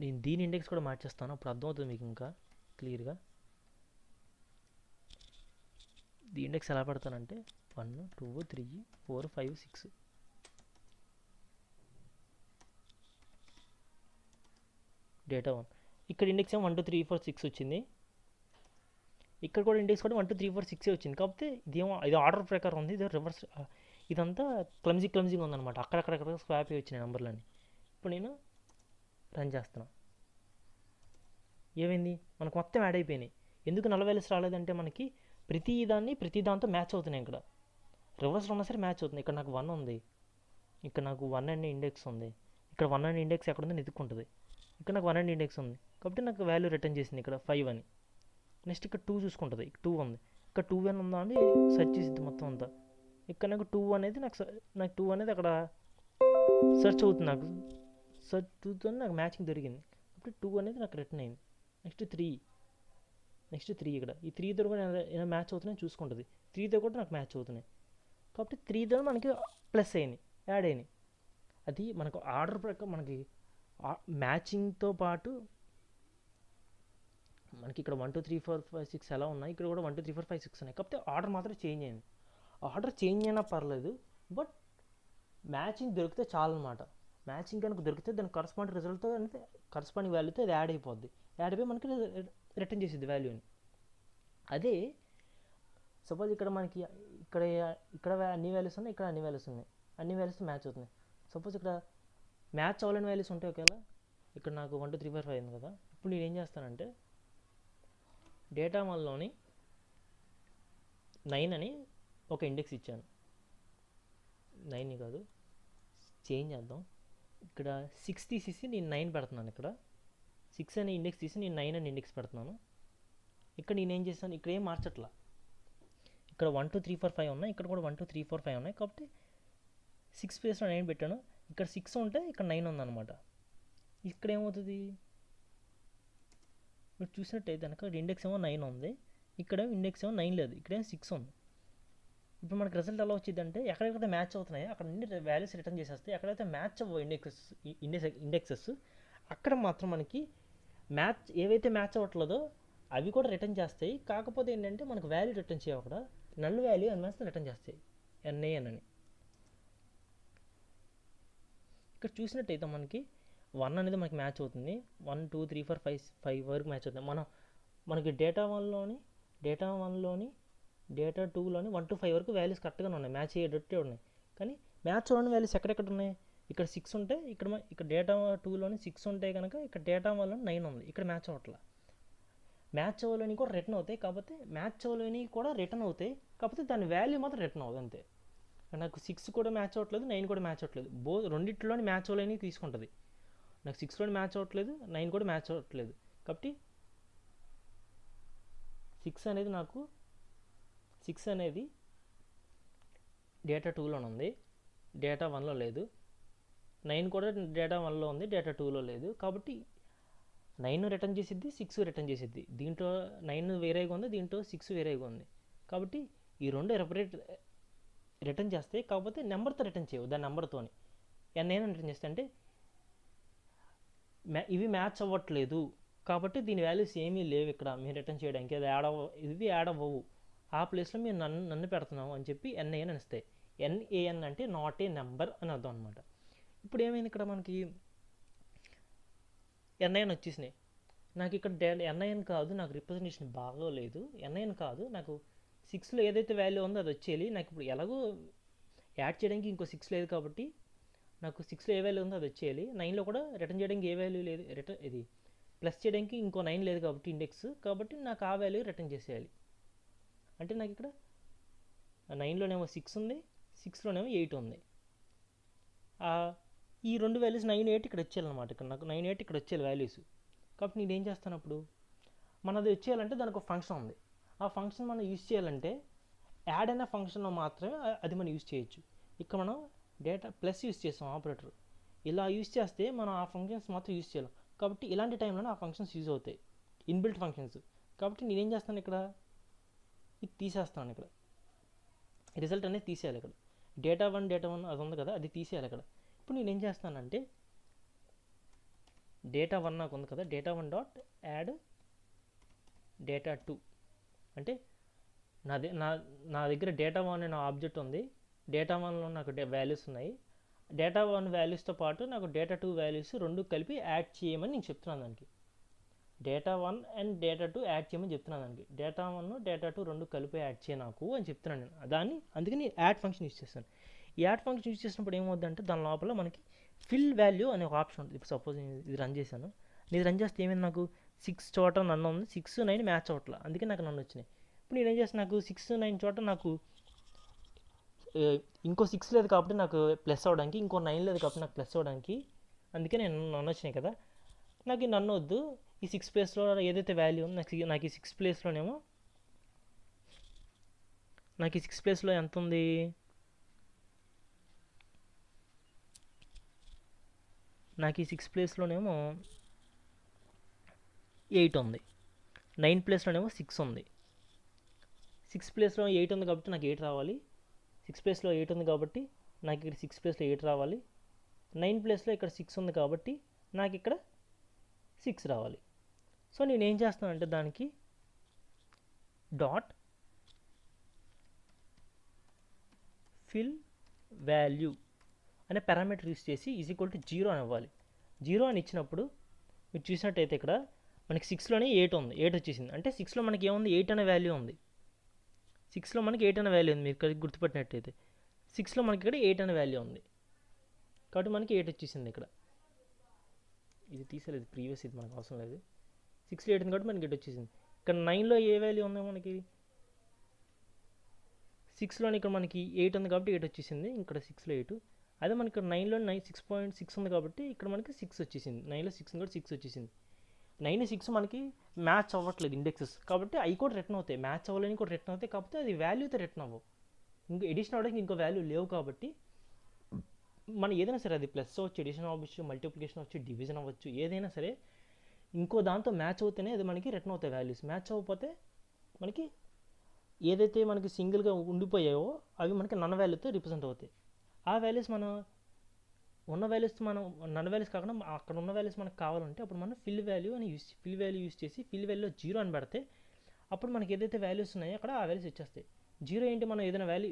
నేను దీని ఇండెక్స్ కూడా మార్చేస్తాను, అప్పుడు అర్థమవుతుంది మీకు ఇంకా క్లియర్గా. ఈ ఇండెక్స్ ఎలా పెడతానంటే 1 2 3 4 5 6 డేటా 1. ఇక్కడ ఇండెక్స్ ఏమో 1 2 3 4 6 వచ్చింది, ఇక్కడ కూడా ఇండెక్స్ కూడా 1 2 3 4 6 వచ్చింది. కాకపోతే ఇది ఆర్డర్ ప్రకారం ఉంది, ఇది రివర్స్. ఇదంతా క్లమ్జీగా ఉందన్నమాట, అక్కడక్కడ స్వాప్ అయ్యి వచ్చినాయి నెంబర్లని. ఇప్పుడు నేను రన్ చేస్తున్నా, ఏమైంది మనకు మొత్తం యాడ్ అయిపోయినాయి. ఎందుకు నల్ వాల్యూస్ రాలేదంటే మనకి ప్రతి దాంతో మ్యాచ్ అవుతున్నాయి. ఇక్కడ రివర్స్లో ఉన్నా సరే మ్యాచ్ అవుతుంది. ఇక్కడ నాకు 1 ఉంది, ఇక్కడ నాకు 1 అనే ఇండెక్స్ ఉంది, ఇక్కడ 1 అనే ఇండెక్స్ ఎక్కడ ఉందో ఎదుక్కుంటుంది. ఇక్కడ నాకు 1 అనే ఇండెక్స్ ఉంది కాబట్టి నాకు వాల్యూ రిటర్న్ చేసింది ఇక్కడ 5 అని. నెక్స్ట్ ఇక్కడ 2 చూసుకుంటుంది, 2 ఉంది, ఇక్కడ 2 అని ఉందా అని సెర్చ్ చేసిద్ది మొత్తం అంతా. ఇక్కడ నాకు 2 అనేది నాకు 2 అనేది అక్కడ సెర్చ్ అవుతుంది, నాకు సెర్చ్ 2తో నాకు మ్యాచింగ్ దొరికింది కాబట్టి 2 అనేది నాకు రిటర్న్ అయింది. నెక్స్ట్ 3 ఇక్కడ ఈ 3తో కూడా ఏమైనా మ్యాచ్ అవుతున్నాయి చూసుకుంటుంది, 3తో కూడా నాకు మ్యాచ్ అవుతున్నాయి కాబట్టి 3తో మనకి ప్లస్ అయినాయి, యాడ్ అయినాయి. అది మనకు ఆర్డర్ ప్రకారం మనకి మ్యాచింగ్తో పాటు మనకి ఇక్కడ 1 2 3 4 5 6 ఎలా ఉన్నాయి, ఇక్కడ కూడా 1 2 3 4 5 6 ఉన్నాయి. కాకపోతే ఆర్డర్ మాత్రం చేంజ్ అయింది. ఆర్డర్ చేంజ్ అయినా పర్లేదు, బట్ మ్యాచింగ్ దొరికితే చాలన్నమాట. మ్యాచింగ్ కనుక దొరికితే దానికి కరస్పాండింగ్ రిజల్ట్తో అంటే కరస్పాండింగ్ వాల్యూతో అది యాడ్ అయిపోద్ది, యాడ్ అయిపోయి మనకి రిటర్న్ చేసిద్ది వాల్యూని. అదే సపోజ్ ఇక్కడ మనకి ఇక్కడ అన్ని వాల్యూస్ ఉన్నాయి, ఇక్కడ అన్ని వాల్యూస్ ఉన్నాయి, అన్ని వాల్యూస్ మ్యాచ్ అవుతున్నాయి. సపోజ్ ఇక్కడ మ్యాచ్ అవ్వలేని వాల్యూస్ ఉంటాయి ఒకవేళ, ఇక్కడ నాకు 1 2 3 4 5 అయింది కదా. ఇప్పుడు నేను ఏం చేస్తానంటే డేటా వన్లోని 9 అని ఒక ఇండెక్స్ ఇచ్చాను, 9ని కాదు చేంజ్ చేద్దాం. ఇక్కడ 6 తీసేసి నేను 9 పెడుతున్నాను, ఇక్కడ 6 అనే ఇండెక్స్ తీసి నేను 9 అనే ఇండెక్స్ పెడుతున్నాను. ఇక్కడ నేను ఏం చేస్తాను, ఇక్కడ ఏం మార్చట్లా, ఇక్కడ 1 2 3 4 5 ఉన్నాయి, ఇక్కడ కూడా 1 2 3 4 5 ఉన్నాయి కాబట్టి 6 ప్లేస్లో 9 పెట్టాను. ఇక్కడ 6 ఉంటే ఇక్కడ 9 ఉందన్నమాట. ఇక్కడ ఏమవుతుంది మీరు చూసినట్టయితే కనుక ఇండెక్స్ ఏమో 9 ఉంది, ఇక్కడ ఇండెక్స్ ఏమో 9 లేదు, ఇక్కడేమో 6 ఉంది. ఇప్పుడు మనకు రిజల్ట్ ఎలా వచ్చిందంటే ఎక్కడెక్కడైతే మ్యాచ్ అవుతున్నాయో అక్కడ నుండి వాల్యూస్ రిటర్న్ చేసేస్తే, ఎక్కడైతే మ్యాచ్ అవ్వ ఇండెక్సెస్ అక్కడ మాత్రం మనకి ఏవైతే మ్యాచ్ అవ్వట్లేదో అవి కూడా రిటర్న్ చేస్తాయి. కాకపోతే ఏంటంటే మనకు వాల్యూ రిటర్న్ చేయవు, అక్కడ నల్ వాల్యూ అన్మాన్స్ రిటర్న్ చేస్తాయి, NaN అని. ఇక్కడ చూసినట్టయితే మనకి 1 అనేది మనకి మ్యాచ్ అవుతుంది, 1 2 3 4 5 వరకు మ్యాచ్ అవుతుంది. మనకి డేటా వన్లోని డేటా 2లోని 1 to 5 వరకు వాల్యూస్ కరెక్ట్గానే ఉన్నాయి, మ్యాచ్ అయ్యేటట్టే ఉన్నాయి. కానీ మ్యాచ్ అవ్వని వాల్యూస్ ఎక్కడెక్కడ ఉన్నాయి, ఇక్కడ 6 ఉంటే ఇక్కడ డేటా 2లోని 6 ఉంటాయి కనుక ఇక్కడ డేటా వన్లోని 9 ఉంది, ఇక్కడ మ్యాచ్ అవ్వట్లా. మ్యాచ్ అవ్వలేని కూడా రిటర్న్ అవుతాయి, కాకపోతే మ్యాచ్ అవ్వలేని కూడా రిటర్న్ అవుతాయి, కాకపోతే దాని వాల్యూ మాత్రం రిటర్న్ అవ్వదు అంతే. నాకు 6 కూడా మ్యాచ్ అవ్వట్లేదు, 9 కూడా మ్యాచ్ అవ్వట్లేదు, రెండింటిలోని మ్యాచ్ అవ్వలేని తీసుకుంటుంది. నాకు 6లోని మ్యాచ్ అవ్వట్లేదు, 9 కూడా మ్యాచ్ అవ్వట్లేదు కాబట్టి 6 అనేది డేటా 2లో ఉంది, డేటా 1లో లేదు. 9 కూడా డేటా 1లో ఉంది, డేటా 2లో లేదు. కాబట్టి 9 రిటర్న్ చేసిద్ది, 6 రిటర్న్ చేసిద్ది. దీంట్లో 9 వేరేగా ఉంది, దీంట్లో 6 వేరేగా ఉంది. కాబట్టి ఈ రెండు రిటర్న్ చేస్తాయి, కాకపోతే నెంబర్తో రిటర్న్ చేయవు, దాని నెంబర్తోని NaN రిటర్న్ చేస్తే అంటే ఇవి మ్యాచ్ అవ్వట్లేదు కాబట్టి దీని వాల్యూస్ ఏమీ లేవు ఇక్కడ మీరు రిటర్న్ చేయడానికి, ఇవి యాడ్ అవ్వవు, ఆ ప్లేస్లో మీరు నన్ను పెడుతున్నాము అని చెప్పి NaN అని ఇస్తాయి. NaN అంటే నాట్ ఏ నెంబర్ అని అర్థం అనమాట. ఇప్పుడు ఏమైంది, ఇక్కడ మనకి NaN వచ్చేసినాయి. నాకు ఇక్కడ NaN కాదు, నాకు రిప్రజెంటేషన్ బాగోలేదు, NaN కాదు, నాకు 6లో ఏదైతే వాల్యూ ఉందో అది వచ్చేయాలి. నాకు ఇప్పుడు ఎలాగో యాడ్ చేయడానికి ఇంకో 6 లేదు కాబట్టి నాకు 6లో ఏ వాల్యూ ఉందో అది వచ్చేయాలి. 9లో కూడా రిటర్న్ చేయడానికి ఏ వాల్యూ లేదు, ఇది ప్లస్ చేయడానికి ఇంకో 9 లేదు కాబట్టి ఇండెక్స్, కాబట్టి నాకు ఆ వాల్యూ రిటర్న్ చేసేయాలి. అంటే నాకు ఇక్కడ 9లోనేమో 6 ఉంది, 6లోనేమో 8 ఉంది. ఈ రెండు వాల్యూస్ 9 8 ఇక్కడ వచ్చేయాలన్నమాట. ఇక్కడ నాకు 9 8 ఇక్కడ వచ్చేయాలి వాల్యూస్. కాబట్టి నేను ఏం చేస్తాను, అప్పుడు మనది వచ్చేయాలంటే దానికి ఒక ఫంక్షన్ ఉంది, ఆ ఫంక్షన్ మనం యూజ్ చేయాలంటే యాడ్ అయిన ఫంక్షన్లో మాత్రమే అది మనం యూజ్ చేయొచ్చు. ఇక్కడ మనం డేటా ప్లస్ యూజ్ చేస్తాం ఆపరేటర్, ఇలా యూజ్ చేస్తే మనం ఆ ఫంక్షన్స్ మాత్రం యూజ్ చేయాలి. కాబట్టి ఇలాంటి టైంలో ఆ ఫంక్షన్స్ యూజ్ అవుతాయి, ఇన్బిల్ట్ ఫంక్షన్స్. కాబట్టి నేనేం చేస్తాను, ఇక్కడ ఇది తీసేస్తాను, ఇక్కడ రిజల్ట్ అనేది తీసేయాలి. ఇక్కడ డేటా 1 అది ఉంది కదా, అది తీసేయాలి. ఇక్కడ ఇప్పుడు నేనేం చేస్తానంటే డేటా 1 నాకు ఉంది కదా, డేటా 1 డాట్ యాడ్ డేటా 2 అంటే నా దగ్గర డేటా 1 అనే ఆబ్జెక్ట్ ఉంది, డేటా 1లో నాకు వాల్యూస్ ఉన్నాయి, డేటా 1 వాల్యూస్తో పాటు నాకు డేటా 2 వాల్యూస్ రెండు కలిపి యాడ్ చేయమని నేను చెప్తున్నాను దానికి. డేటా 1 అండ్ డేటా 2 యాడ్ చేయమని చెప్తున్నాను దానికి. డేటా 1 డేటా 2 రెండు కలిపి యాడ్ చేయ నాకు అని చెప్తున్నాను నేను. దాన్ని అందుకని యాడ్ ఫంక్షన్ యూస్ చేస్తాను. ఈ యాడ్ ఫంక్షన్ యూస్ చేసినప్పుడు ఏమవుతుందంటే దాని లోపల మనకి ఫిల్ వాల్యూ అనే ఒక ఆప్షన్ ఉంటుంది. ఇప్పుడు సపోజ్ నేను ఇది రన్ చేశాను, నేను రన్ చేస్తే ఏమైంది, నాకు 6 చోట నన్ను ఉంది, 6, 9 మ్యాచ్ అవ్వట్లా, అందుకే నాకు నన్ను వచ్చినాయి. ఇప్పుడు నేను ఏం చేస్తాను, నాకు 6, 9 చోట నాకు ఇంకో 6 లేదు కాబట్టి నాకు ప్లస్ అవ్వడానికి, ఇంకో 9 లేదు కాబట్టి నాకు ప్లస్ అవ్వడానికి, అందుకే నేను నన్ను వచ్చినాయి కదా. నాకు ఈ నన్ను వద్దు, ఈ 6 ప్లేస్లో ఏదైతే వాల్యూ ఉందో నాకు ఈ 6 ప్లేస్లోనేమో నాకు ఈ 6 ప్లేస్లో ఎంత ఉంది, నాకు ఈ 6 ప్లేస్లోనేమో 8 ఉంది, 9 ప్లేస్లోనేమో 6 ఉంది. 6 ప్లేస్లో 8 ఉంది కాబట్టి నాకు 8 రావాలి, 6 ప్లేస్లో 8 ఉంది కాబట్టి నాకు ఇక్కడ 6 ప్లేస్లో 8 రావాలి, 9 ప్లేస్లో ఇక్కడ 6 ఉంది కాబట్టి నాకు ఇక్కడ 6 రావాలి. సో నేను ఏం చేస్తానంటే దానికి డాట్ ఫిల్ వాల్యూ అనే పారామీటర్ యూస్ చేసి ఈక్వల్ టు 0 అని ఇవ్వాలి. 0 అని ఇచ్చినప్పుడు మీరు చూసినట్టయితే ఇక్కడ మనకి 6లోనే 8 ఉంది, 8 వచ్చేసింది. అంటే 6లో మనకి ఏముంది, 8 అనే వాల్యూ ఉంది. 6లో మనకి 8 అనే వాల్యూ ఉంది, మీరు ఇక్కడ గుర్తుపెట్టినట్టయితే 6లో మనకి ఇక్కడ 8 అనే వాల్యూ ఉంది కాబట్టి మనకి 8 వచ్చేసింది. ఇక్కడ ఇది తీసేలేదు, ప్రీవియస్ ఇది మనకు అవసరం లేదు. 6లో 8 ఉంది కాబట్టి మనకి 8 వచ్చేసింది. ఇక్కడ 9లో ఏ వాల్యూ ఉంది, మనకి 6లోని ఇక్కడ మనకి 8 ఉంది కాబట్టి 8 వచ్చేసింది. ఇక్కడ 6లో 8, అదే మనకి ఇక్కడ 9లో 6.6 ఉంది కాబట్టి ఇక్కడ మనకి 6 వచ్చేసింది. 9లో 6 ఉంది కాబట్టి 6 వచ్చేసింది. 9, 6 మనకి మ్యాచ్ అవ్వట్లేదు ఇండెక్సెస్ కాబట్టి అవి కూడా రిటర్న్ అవుతాయి, మ్యాచ్ అవ్వాలని కూడా రిటర్న్ అవుతాయి, కాకపోతే అది వాల్యూతో రిటర్న్ అవ్వవు. ఇంకా ఎడిషన్ అవ్వడానికి ఇంకో వాల్యూ లేవు కాబట్టి మనం ఏదైనా సరే, అది ప్లస్ అవ్వచ్చు, ఎడిషన్ అవ్వచ్చు, మల్టిప్లికేషన్ అవ్వచ్చు, డివిజన్ అవ్వచ్చు, ఏదైనా సరే ఇంకో దాంతో మ్యాచ్ అవుతేనే అది మనకి రిటర్న్ అవుతాయి వాల్యూస్. మ్యాచ్ అవ్వకపోతే మనకి ఏదైతే మనకి సింగిల్గా ఉండిపోయాయో అవి మనకి నన్ వాల్యూతో రిప్రజెంట్ అవుతాయి. ఆ వాల్యూస్ మనం ఉన్న వాల్యూస్ మనం నన్ వాల్యూస్ కాకుండా అక్కడ ఉన్న వాల్యూస్ మనకు కావాలంటే అప్పుడు మనం ఫిల్ వాల్యూ యూస్ చేసి ఫిల్ వాల్యూలో 0 అని పెడితే అప్పుడు మనకి ఏదైతే వాల్యూస్ ఉన్నాయో అక్కడ ఆ వాల్యూస్ వచ్చేస్తాయి. 0 ఏంటి, మనం ఏదైనా వాల్యూ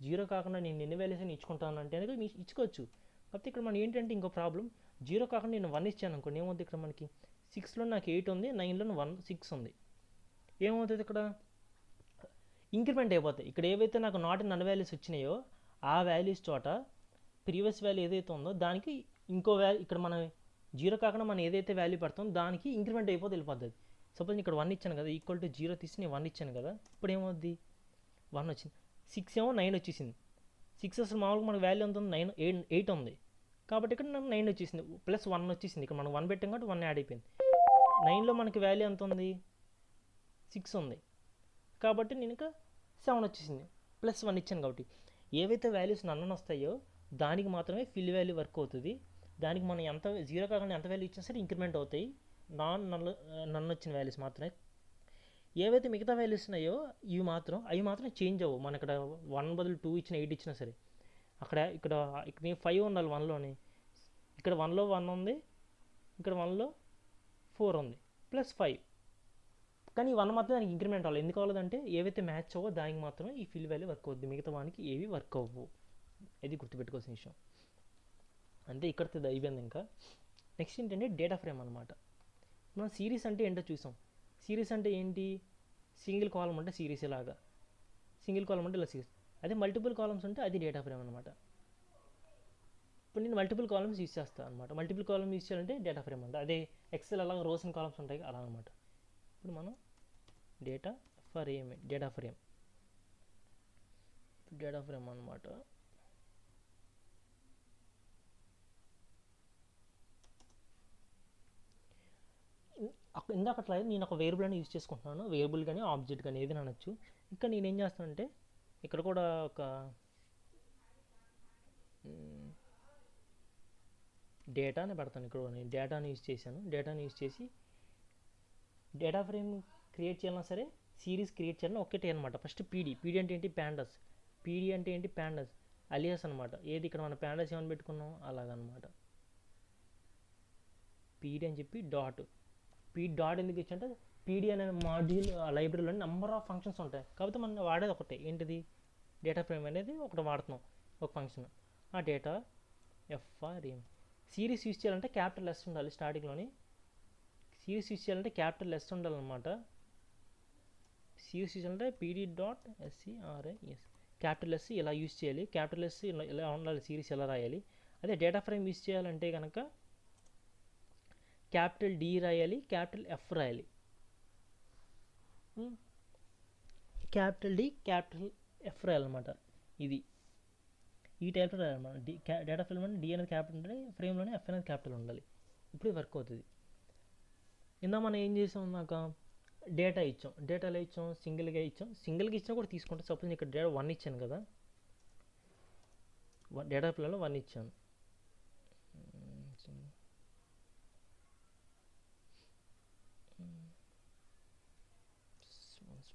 0 కాకుండా నేను ఎన్ని వాల్యూస్ అని ఇచ్చుకుంటాను అంటే అనేది మీరు ఇచ్చుకోవచ్చు. కాకపోతే ఇక్కడ మనం ఏంటంటే ఇంకో ప్రాబ్లం, 0 కాకుండా నేను 1 ఇచ్చాను అనుకోండి, ఏమవుతుంది, ఇక్కడ మనకి 6లో నాకు 8 ఉంది, 9లో 6 ఉంది, ఏమవుతుంది ఇక్కడ ఇంక్రిమెంట్ అయిపోతాయి. ఇక్కడ ఏవైతే నాకు నాట్ నన్ వాల్యూస్ వచ్చినాయో ఆ వాల్యూస్ చోట ప్రీవియస్ వాల్యూ ఏదైతే ఉందో దానికి ఇంకో వాల్యూ, ఇక్కడ మనం 0 కాకుండా మనం ఏదైతే వాల్యూ పెడతామో దానికి ఇంక్రిమెంట్ అయిపోతే వెళ్ళిపోతుంది. సపోజ్ ఇక్కడ 1 ఇచ్చాను కదా, ఈక్వల్ టు 0 తీసి నేను 1 ఇచ్చాను కదా, ఇప్పుడు ఏమవుద్ది, 1 వచ్చింది. 6 ఏమో 9 వచ్చేసింది. 6 అసలు మామూలుగా మనకు వాల్యూ ఎంత ఉంది, 8 ఉంది కాబట్టి ఇక్కడ నాకు 9 వచ్చేసింది, ప్లస్ 1 వచ్చేసింది. ఇక్కడ మనం 1 పెట్టాం కాబట్టి 1 యాడ్ అయిపోయింది. 9లో మనకి వాల్యూ ఎంత ఉంది, 6 ఉంది కాబట్టి నేను ఇంకా 7 వచ్చేసింది, ప్లస్ 1 ఇచ్చాను కాబట్టి ఏవైతే వాల్యూస్ నన్ను వస్తాయో దానికి మాత్రమే ఫిల్ వాల్యూ వర్క్ అవుతుంది. దానికి మనం ఎంత 0 కాకుండా ఎంత వాల్యూ ఇచ్చినా సరే ఇంక్రిమెంట్ అవుతాయి, నన్ను వచ్చిన వాల్యూస్ మాత్రమే. ఏవైతే మిగతా వాల్యూస్ ఉన్నాయో అవి మాత్రం చేంజ్ అవ్వవు. మన ఇక్కడ 1 బదులు 2 ఇచ్చిన 8 ఇచ్చినా సరే ఇక్కడ 5 ఉండాలి 1లోని, ఇక్కడ 1లో 1 ఉంది, ఇక్కడ 1లో 4 ఉంది, ప్లస్ 5, కానీ 1 మాత్రం దానికి ఇంక్రిమెంట్ అవ్వాలి. ఎందుకు అవ్వలేదంటే ఏవైతే మ్యాచ్ అవ్వో దానికి మాత్రమే ఈ ఫిల్ వాల్యూ వర్క్ అవుద్ది, మిగతా వానికి ఏవి వర్క్ అవ్వవు. ఇది గుర్తుపెట్టుకోవాల్సిన విషయం. అంతే, ఇక్కడితో అయిపోయింది. ఇంకా నెక్స్ట్ ఏంటంటే డేటా ఫ్రేమ్ అనమాట. మనం సిరీస్ అంటే ఏంటో చూసాం. సిరీస్ అంటే ఏంటి, సింగిల్ కాలం అంటే సిరీస్ ఇలాగా, సింగిల్ కాలం అంటే ఇలా సిరీస్. అదే మల్టిపుల్ కాలమ్స్ ఉంటే అది డేటా ఫ్రేమ్ అనమాట. ఇప్పుడు నేను మల్టిపుల్ కాలమ్స్ యూస్ చేస్తాను అనమాట. మల్టిపుల్ కాలమ్స్ యూస్ చేయాలంటే డేటా ఫ్రేమ్ అంటే అదే ఎక్సెల్ అలాగా రోస్ అండ్ కాలమ్స్ ఉంటాయి అలా అనమాట. ఇప్పుడు మనం డేటా ఫ్రేమ్ అనమాట. ఇందాక అట్లా నేను ఒక వేరియబుల్ అని యూజ్ చేసుకుంటున్నాను, వేరియబుల్ కానీ ఆబ్జెక్ట్ కానీ ఏదైనా అనొచ్చు. ఇంకా నేనేం చేస్తానంటే ఇక్కడ కూడా ఒక డేటా అని పెడతాను. ఇక్కడ నేను డేటాని యూజ్ చేశాను. డేటాని యూజ్ చేసి డేటా ఫ్రేమ్ క్రియేట్ చేయాలన్నా సరే, సిరీస్ క్రియేట్ చేయాలన్నా ఒకటే అనమాట. ఫస్ట్ పీడీ అంటే ఏంటి, ప్యాండాస్. పీడీ అంటే ఏంటి, ప్యాండాస్ అలియాస్ అనమాట. ఏది ఇక్కడ మన ప్యాండాస్ ఏమని పెట్టుకున్నాం అలాగనమాట. పీడీ అని చెప్పి డాట్ ఎందుకు ఇచ్చంటే పీడీ అనే మాడ్యూల్ లైబ్రరీలో నెంబర్ ఆఫ్ ఫంక్షన్స్ ఉంటాయి, కాకపోతే మనం వాడేది ఒకటే, ఏంటిది డేటా ఫ్రేమ్ అనేది ఒకటి వాడుతున్నాం, ఒక ఫంక్షన్. ఆ డేటా ఫ్రేమ్ సిరీస్ యూజ్ చేయాలంటే క్యాపిటల్ ఎస్ ఉండాలి స్టార్టింగ్లోని. సిరీస్ యూజ్ చేయాలంటే క్యాపిటల్ ఎస్ ఉండాలన్నమాట. సిరీస్ యూజ్ అంటే pd.scris క్యాపిటల్ ఎస్ ఇలా యూజ్ చేయాలి. క్యాపిటల్ ఎస్ ఇలా ఉండాలి. సిరీస్ ఎలా రాయాలి. అదే డేటా ఫ్రేమ్ యూజ్ చేయాలంటే కనుక క్యాపిటల్ డి రాయాలి, క్యాపిటల్ ఎఫ్ రాయాలి. క్యాపిటల్ డి క్యాపిటల్ ఎఫ్ రాయాలన్నమాట. ఇది ఈ టైప్లో రాయాలన్నమాట. డేటా ఫ్రేమ్ అంటే డి అనేది క్యాపిటల్ ఉండాలి, ఫ్రేమ్లోనే ఎఫ్ అనేది క్యాపిటల్ ఉండాలి. ఇప్పుడు వర్క్ అవుతుంది. ఇందా మనం ఏం చేసాం, నాకు డేటా ఇచ్చాం. డేటా ఎలా ఇచ్చాం, సింగిల్గా ఇచ్చాం. సింగిల్గా ఇచ్చినా కూడా తీసుకుంటాం. సపోజ్ ఇక్కడ డేటా 1 ఇచ్చాను కదా, డేటా ఫ్రేమ్లో 1 ఇచ్చాను.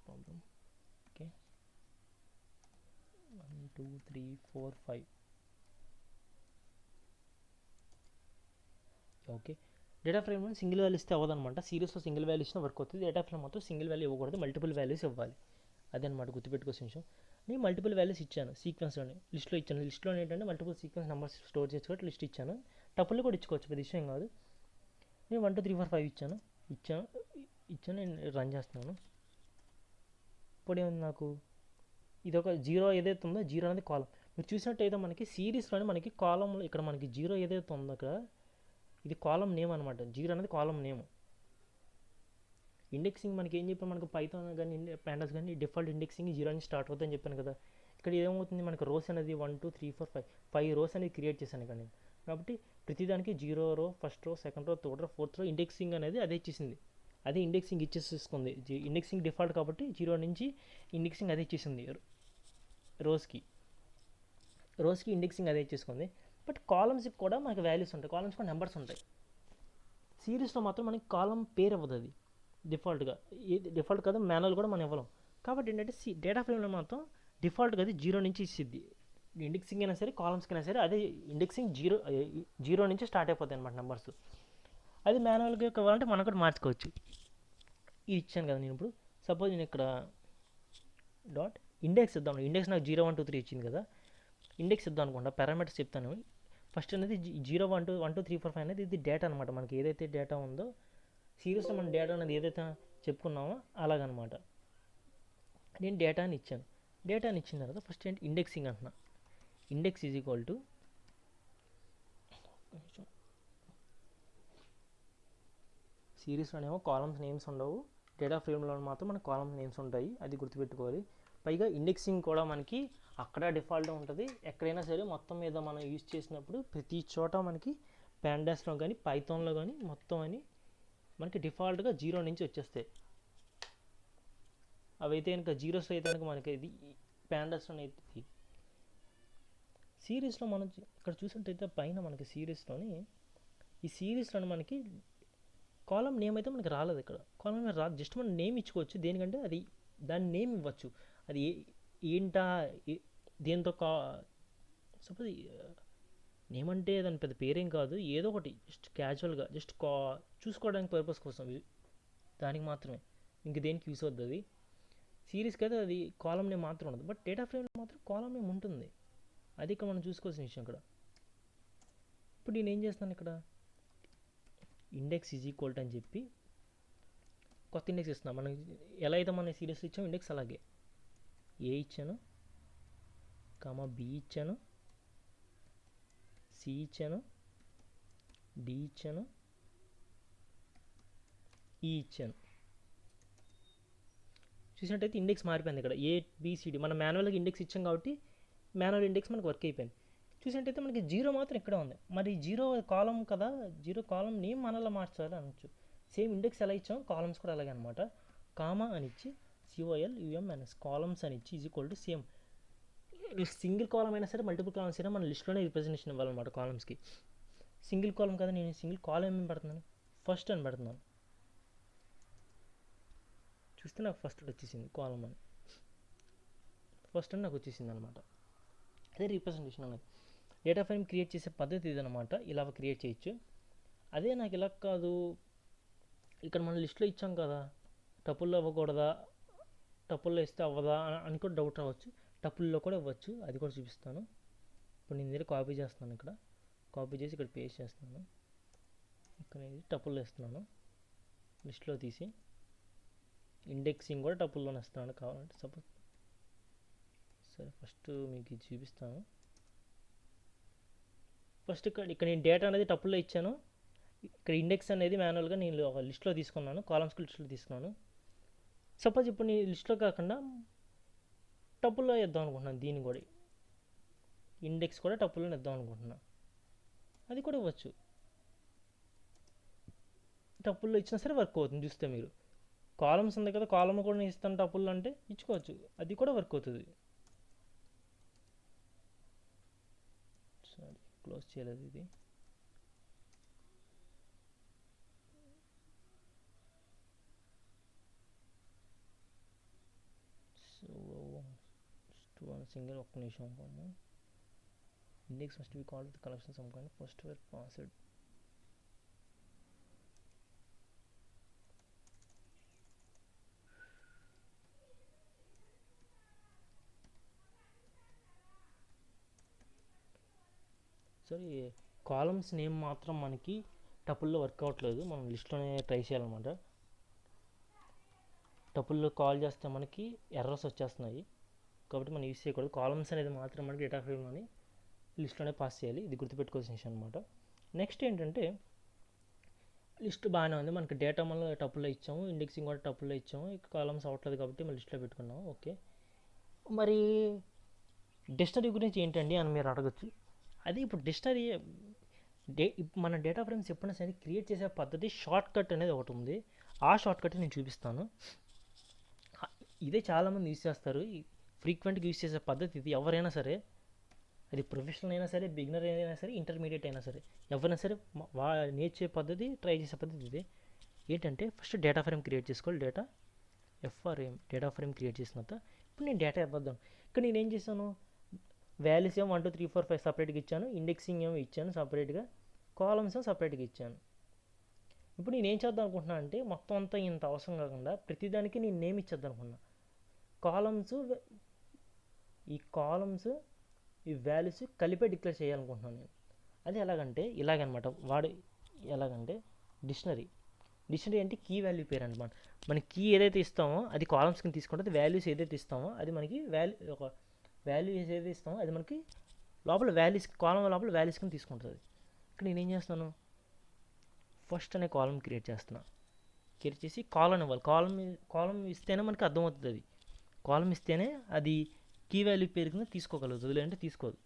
Problem. Okay, 1 2 3 4 5. Okay, data frame single value ఇస్తే అవ్వదన్నమాట. సిరీస్లో సింగిల్ వాల్యూ ఇచ్చినా వర్క్ అవుతుంది. డేటా ఫ్రేమ్ మొత్తం సింగిల్ వాల్యూ ఇవ్వకూడదు, మల్టిపుల్ వాల్యూస్ ఇవ్వాలి. అదనమాట గుర్తుపెట్టుకోవాల్సిన విషయం. నేను మల్టిపుల్ వాల్యూస్ ఇచ్చాను సీక్వెన్స్లోనే, లిస్ట్లో ఇచ్చాను. లిస్ట్లో ఏంటంటే మల్టిపుల్ సీక్వెన్స్ నెంబర్స్ స్టోర్ చేసుకోవచ్చు. లిస్ట్ ఇచ్చాను. టపుల్ కూడా ఇచ్చుకోవచ్చు, పెద్ద విషయం కాదు. నేను 1 2 3 4 5 ఇచ్చాను. నేను రన్ చేస్తున్నాను. ఇప్పుడు ఏముంది నాకు, ఇది ఒక 0 ఏదైతే ఉందో 0 అనేది కాలం. మీరు చూసినట్టయితే మనకి సిరీస్లోనే మనకి కాలంలో ఇక్కడ మనకి 0 ఏదైతే ఉందో అక్కడ ఇది కాలం నేమ్ అనమాట. 0 అనేది కాలం నేమ్. ఇండెక్సింగ్ మనకి ఏం చెప్పాను, మనకు పైథాన్ కానీ పాండాస్ కానీ డిఫాల్ట్ ఇండెక్సింగ్ 0 నుంచి స్టార్ట్ అవుతుందని చెప్పాను కదా. ఇక్కడ ఏమవుతుంది, మనకు రోస్ అనేది 1 2 3 4 5 రోస్ అనేది క్రియేట్ చేశాను ఇక్కడ నేను. కాబట్టి ప్రతిదానికి 0 రో, first row, second row, third row, fourth రో ఇండెక్సింగ్ అనేది అదే ఇచ్చేసింది. అదే ఇండెక్సింగ్ ఇచ్చేసుకుంది. ఇండెక్సింగ్ డిఫాల్ట్ కాబట్టి 0 నుంచి ఇండెక్సింగ్ అదే ఇచ్చేసింది. రోస్కి ఇండెక్సింగ్ అదే ఇచ్చేసుకుంది. బట్ కాలమ్స్కి కూడా మనకి వాల్యూస్ ఉంటాయి, కాలమ్స్ కూడా నెంబర్స్ ఉంటాయి. సిరీస్లో మాత్రం మనకి కాలం పేరు ఇవ్వదు, అది డిఫాల్ట్గా. డిఫాల్ట్ కాదు, మాన్యువల్ కూడా మనం ఇవ్వలేం. కాబట్టి ఏంటంటే డేటా ఫ్రేమ్లో మాత్రం డిఫాల్ట్గా అది 0 నుంచి ఇచ్చిద్ది. ఇండెక్సింగ్ అయినా సరే, కాలమ్స్కి అయినా సరే అదే ఇండెక్సింగ్ 0 నుంచి స్టార్ట్ అయిపోతాయి అనమాట నెంబర్స్. అది మాన్యువల్గా కావాలంటే మనం కూడా మార్చుకోవచ్చు. ఇది ఇచ్చాను కదా నేను. ఇప్పుడు సపోజ్ నేను ఇక్కడ డాట్ ఇండెక్స్ ఇద్దాం. ఇండెక్స్ నాకు 0 1 2 3 ఇచ్చింది కదా. ఇండెక్స్ ఇద్దాం అనుకుంటా, పారామీటర్స్ చెప్తాను. ఫస్ట్ అనేది 0 1 2 1 2 3 4 5 అనేది ఇది డేటా అనమాట. మనకి ఏదైతే డేటా ఉందో సిరీస్లో మన డేటా అనేది ఏదైతే చెప్పుకున్నామో అలాగనమాట. నేను డేటాని ఇచ్చాను. డేటాని ఇచ్చిన తర్వాత ఫస్ట్ ఏంటి ఇండెక్సింగ్ అంటున్నా. ఇండెక్స్ ఈజ్ ఈక్వల్ టు సిరీస్లోనేమో కాలమ్స్ నేమ్స్ ఉండవు, డేటా ఫ్రేమ్లో మాత్రం మన కాలమ్స్ నేమ్స్ ఉంటాయి. అది గుర్తుపెట్టుకోవాలి. పైగా ఇండెక్సింగ్ కూడా మనకి అక్కడ డిఫాల్ట్ ఉంటుంది. ఎక్కడైనా సరే మొత్తం మీద మనం యూజ్ చేసినప్పుడు ప్రతి చోట మనకి పాండాస్లో కానీ పైథాన్లో కానీ మొత్తం అని మనకి డిఫాల్ట్గా 0 నుంచి వచ్చేస్తాయి. అవైతే కనుక జీరోస్ అయితే కనుక మనకి ఇది పాండాస్లో అయితే. సిరీస్లో మనం ఇక్కడ చూసినట్టయితే పైన మనకి ఈ సిరీస్లోని మనకి కాలం నేమ్ అయితే మనకి రాలేదు. ఇక్కడ కాలం నేమ్ రాదు, జస్ట్ మనం నేమ్ ఇచ్చుకోవచ్చు. దేనికంటే అది దాని నేమ్ ఇవ్వచ్చు. అది ఏంటా దేంతో సపోజ్ నేమ్ అంటే దాని పెద్ద పేరేం కాదు, ఏదో ఒకటి జస్ట్ క్యాజువల్గా జస్ట్ చూసుకోవడానికి పర్పస్ కోసం దానికి మాత్రమే, ఇంక దేనికి యూస్ అవుతుంది. అది సిరీస్కి అయితే అది కాలం నేమ్ మాత్రం ఉండదు. బట్ డేటా ఫ్రేమ్లో మాత్రం కాలం నేమ్ ఉంటుంది. అది ఇక్కడ మనం చూసుకోవాల్సిన విషయం. ఇక్కడ ఇప్పుడు నేను ఏం చేస్తాను, ఇక్కడ ఇండెక్స్ ఈజ్ ఈక్వల్ టు అని చెప్పి కొత్త ఇండెక్స్ ఇస్తున్నాను. మనం ఎలా అయితే మన సిరీస్ ఇచ్చాం ఇండెక్స్ అలాగే ఏ ఇచ్చాను, బి ఇచ్చాను, సి ఇచ్చాను, డి ఇచ్చాను, ఈ ఇచ్చాను. చూసినట్టయితే ఇండెక్స్ మారిపోయింది. ఇక్కడ ఏబిసిడి మనం మాన్యువల్గా ఇండెక్స్ ఇచ్చాం కాబట్టి మాన్యువల్ ఇండెక్స్ మనకు వర్క్ అయిపోయింది. చూసినట్టయితే మనకి 0 మాత్రం ఇక్కడ ఉంది. మరి 0 కాలం కదా, 0 కాలం నేమ్ మనలా మార్చాలి అనొచ్చు. సేమ్ ఇండెక్స్ ఎలా ఇచ్చాం కాలమ్స్ కూడా అలాగే అనమాట. కామా అని ఇచ్చి COLUMNS కాలమ్స్ అని ఇచ్చి is equal to same. Single కాలం అయినా సరే మల్టిపుల్ కాలమ్స్ అయినా మన లిస్ట్లోనే రిప్రజెంటేషన్ ఇవ్వాలన్నమాట కాలమ్స్కి. సింగిల్ కాలం కదా, నేను సింగిల్ కాలం ఏమి పెడుతున్నాను, ఫస్ట్ అని పెడుతున్నాను. చూస్తే నాకు ఫస్ట్ వచ్చేసింది కాలం అని, ఫస్ట్ అని నాకు వచ్చేసింది అనమాట. అదే రిప్రజెంటేషన్ అనేది. డేటా ఫ్రేమ్ క్రియేట్ చేసే పద్ధతి ఇదనమాట. ఇలా క్రియేట్ చేయొచ్చు. అదే నాకు ఇలా కాదు, ఇక్కడ మనం లిస్ట్లో ఇచ్చాం కదా, టపుల్లో ఇవ్వకూడదా, టపుల్లో ఇస్తే అవ్వదా అని కూడా డౌట్ రావచ్చు. టపుల్లో కూడా ఇవ్వచ్చు, అది కూడా చూపిస్తాను. ఇప్పుడు నేను దగ్గర కాపీ చేస్తున్నాను. ఇక్కడ కాపీ చేసి ఇక్కడ పేస్ట్ చేస్తున్నాను. ఇక్కడ టపుల్లో ఇస్తున్నాను. లిస్ట్లో తీసి ఇండెక్సింగ్ కూడా టపుల్లోనే ఇస్తున్నాను కావాలంటే. సపోజ్ సరే ఫస్ట్ మీకు ఇది చూపిస్తాను. ఫస్ట్ ఇక్కడ నేను డేటా అనేది టపుల్లో ఇచ్చాను. ఇక్కడ ఇండెక్స్ అనేది మాన్యువల్గా నేను ఒక లిస్ట్లో తీసుకున్నాను, కాలమ్స్కి లిస్ట్లో తీసుకున్నాను. సపోజ్ ఇప్పుడు నేను లిస్ట్లో కాకుండా టపుల్లో ఇద్దాం అనుకుంటున్నాను. దీన్ని కూడా ఇండెక్స్ కూడా టపుల్లో ఇద్దాం అనుకుంటున్నాను. అది కూడా ఇవ్వచ్చు. టపుల్లో ఇచ్చినా సరే వర్క్ అవుతుంది. చూస్తే మీరు కాలమ్స్ ఉంది కదా, కాలమ్ కూడా నేను ఇస్తాను టపుల్లో అంటే ఇచ్చుకోవచ్చు, అది కూడా వర్క్ అవుతుంది. సారీ క్లోజ్ చేయలేదు ఇది. సో one single ఒక్క నిమిషం పోము. Index must be called with collection some kind first were passed. Sorry columns name మాత్రం మనకి టపుల్లో వర్క్ అవ్వట్లేదు, మనం లిస్ట్లోనే ట్రై చేయాలన్నమాట. టపుల్లో కాల్ చేస్తే మనకి ఎర్రర్స్ వచ్చేస్తున్నాయి, కాబట్టి మనం యూస్ చేయకూడదు. కాలమ్స్ అనేది మాత్రం మనకి డేటా ఫ్రేమ్లోని లిస్ట్లోనే పాస్ చేయాలి, ఇది గుర్తుపెట్టుకోవాల్సిన విషయం అనమాట. నెక్స్ట్ ఏంటంటే లిస్ట్ బాగానే ఉంది, మనకి డేటా మళ్ళీ టపుల్లో ఇచ్చాము, ఇండెక్సింగ్ కూడా టపుల్లో ఇచ్చాము, ఇక కాలమ్స్ అవ్వట్లేదు కాబట్టి మనం లిస్ట్లో పెట్టుకున్నాము. ఓకే, మరి డిక్షనరీ గురించి ఏంటండి అని మీరు అడగచ్చు. అది ఇప్పుడు డిక్షనరీ మన డేటా ఫ్రేమ్స్ ఎప్పుడైనా సరే క్రియేట్ చేసే పద్ధతి షార్ట్ కట్ అనేది ఒకటి ఉంది. ఆ షార్ట్ కట్ నేను చూపిస్తాను. ఇదే చాలామంది యూస్ చేస్తారు, ఫ్రీక్వెంట్గా యూస్ చేసే పద్ధతి ఇది. ఎవరైనా సరే, అది ప్రొఫెషనల్ అయినా సరే, బిగినర్ అయినా సరే, ఇంటర్మీడియట్ అయినా సరే, ఎవరైనా సరే నేర్చే పద్ధతి, ట్రై చేసే పద్ధతి ఇది. ఏంటంటే ఫస్ట్ డేటా ఫ్రేమ్ క్రియేట్ చేసుకోవాలి. డేటా ఫ్రేమ్ క్రియేట్ చేసిన తర్వాత ఇప్పుడు నేను డేటా ఇవ్వద్దాం. ఇక్కడ నేను ఏం చేశాను, వాల్యూస్ ఏమో 1 2 3 4 5 సపరేట్గా ఇచ్చాను, ఇండెక్సింగ్ ఏమో ఇచ్చాను సపరేట్గా, కాలమ్స్ ఏమో సపరేట్గా ఇచ్చాను. ఇప్పుడు నేను ఏం చేద్దాం అనుకుంటున్నా అంటే మొత్తం అంతా ఇంత అవసరం కాకుండా ప్రతిదానికి నేను నేమ్ ఇచ్చేద్దాం అనుకున్నా. ఈ కాలమ్స్ ఈ వాల్యూస్ కలిపే డిక్లేర్ చేయాలనుకుంటున్నాను నేను. అది ఎలాగంటే ఇలాగనమాట. ఎలాగంటే డిక్షనరీ అంటే కీ వాల్యూ పేరు అనమాట. మన కీ ఏదైతే ఇస్తామో అది కాలమ్స్ కింద తీసుకుంటుంది, వాల్యూస్ ఏదైతే ఇస్తామో అది మనకి వాల్యూస్ ఏదైతే ఇస్తామో అది మనకి లోపల వాల్యూస్, కాలం లోపల వాల్యూస్ కింద తీసుకుంటుంది. ఇక్కడ నేనేం చేస్తాను, ఫస్ట్ అనే కాలం క్రియేట్ చేస్తున్నా. క్రియేట్ చేసి కాలం ఇవ్వాలి. కాలం ఇస్తేనే మనకి అర్థమవుతుంది. అది కాలం ఇస్తేనే అది కీ వాల్యూ పేరు కింద తీసుకోగలుగుతుంది, లేదంటే తీసుకోదు.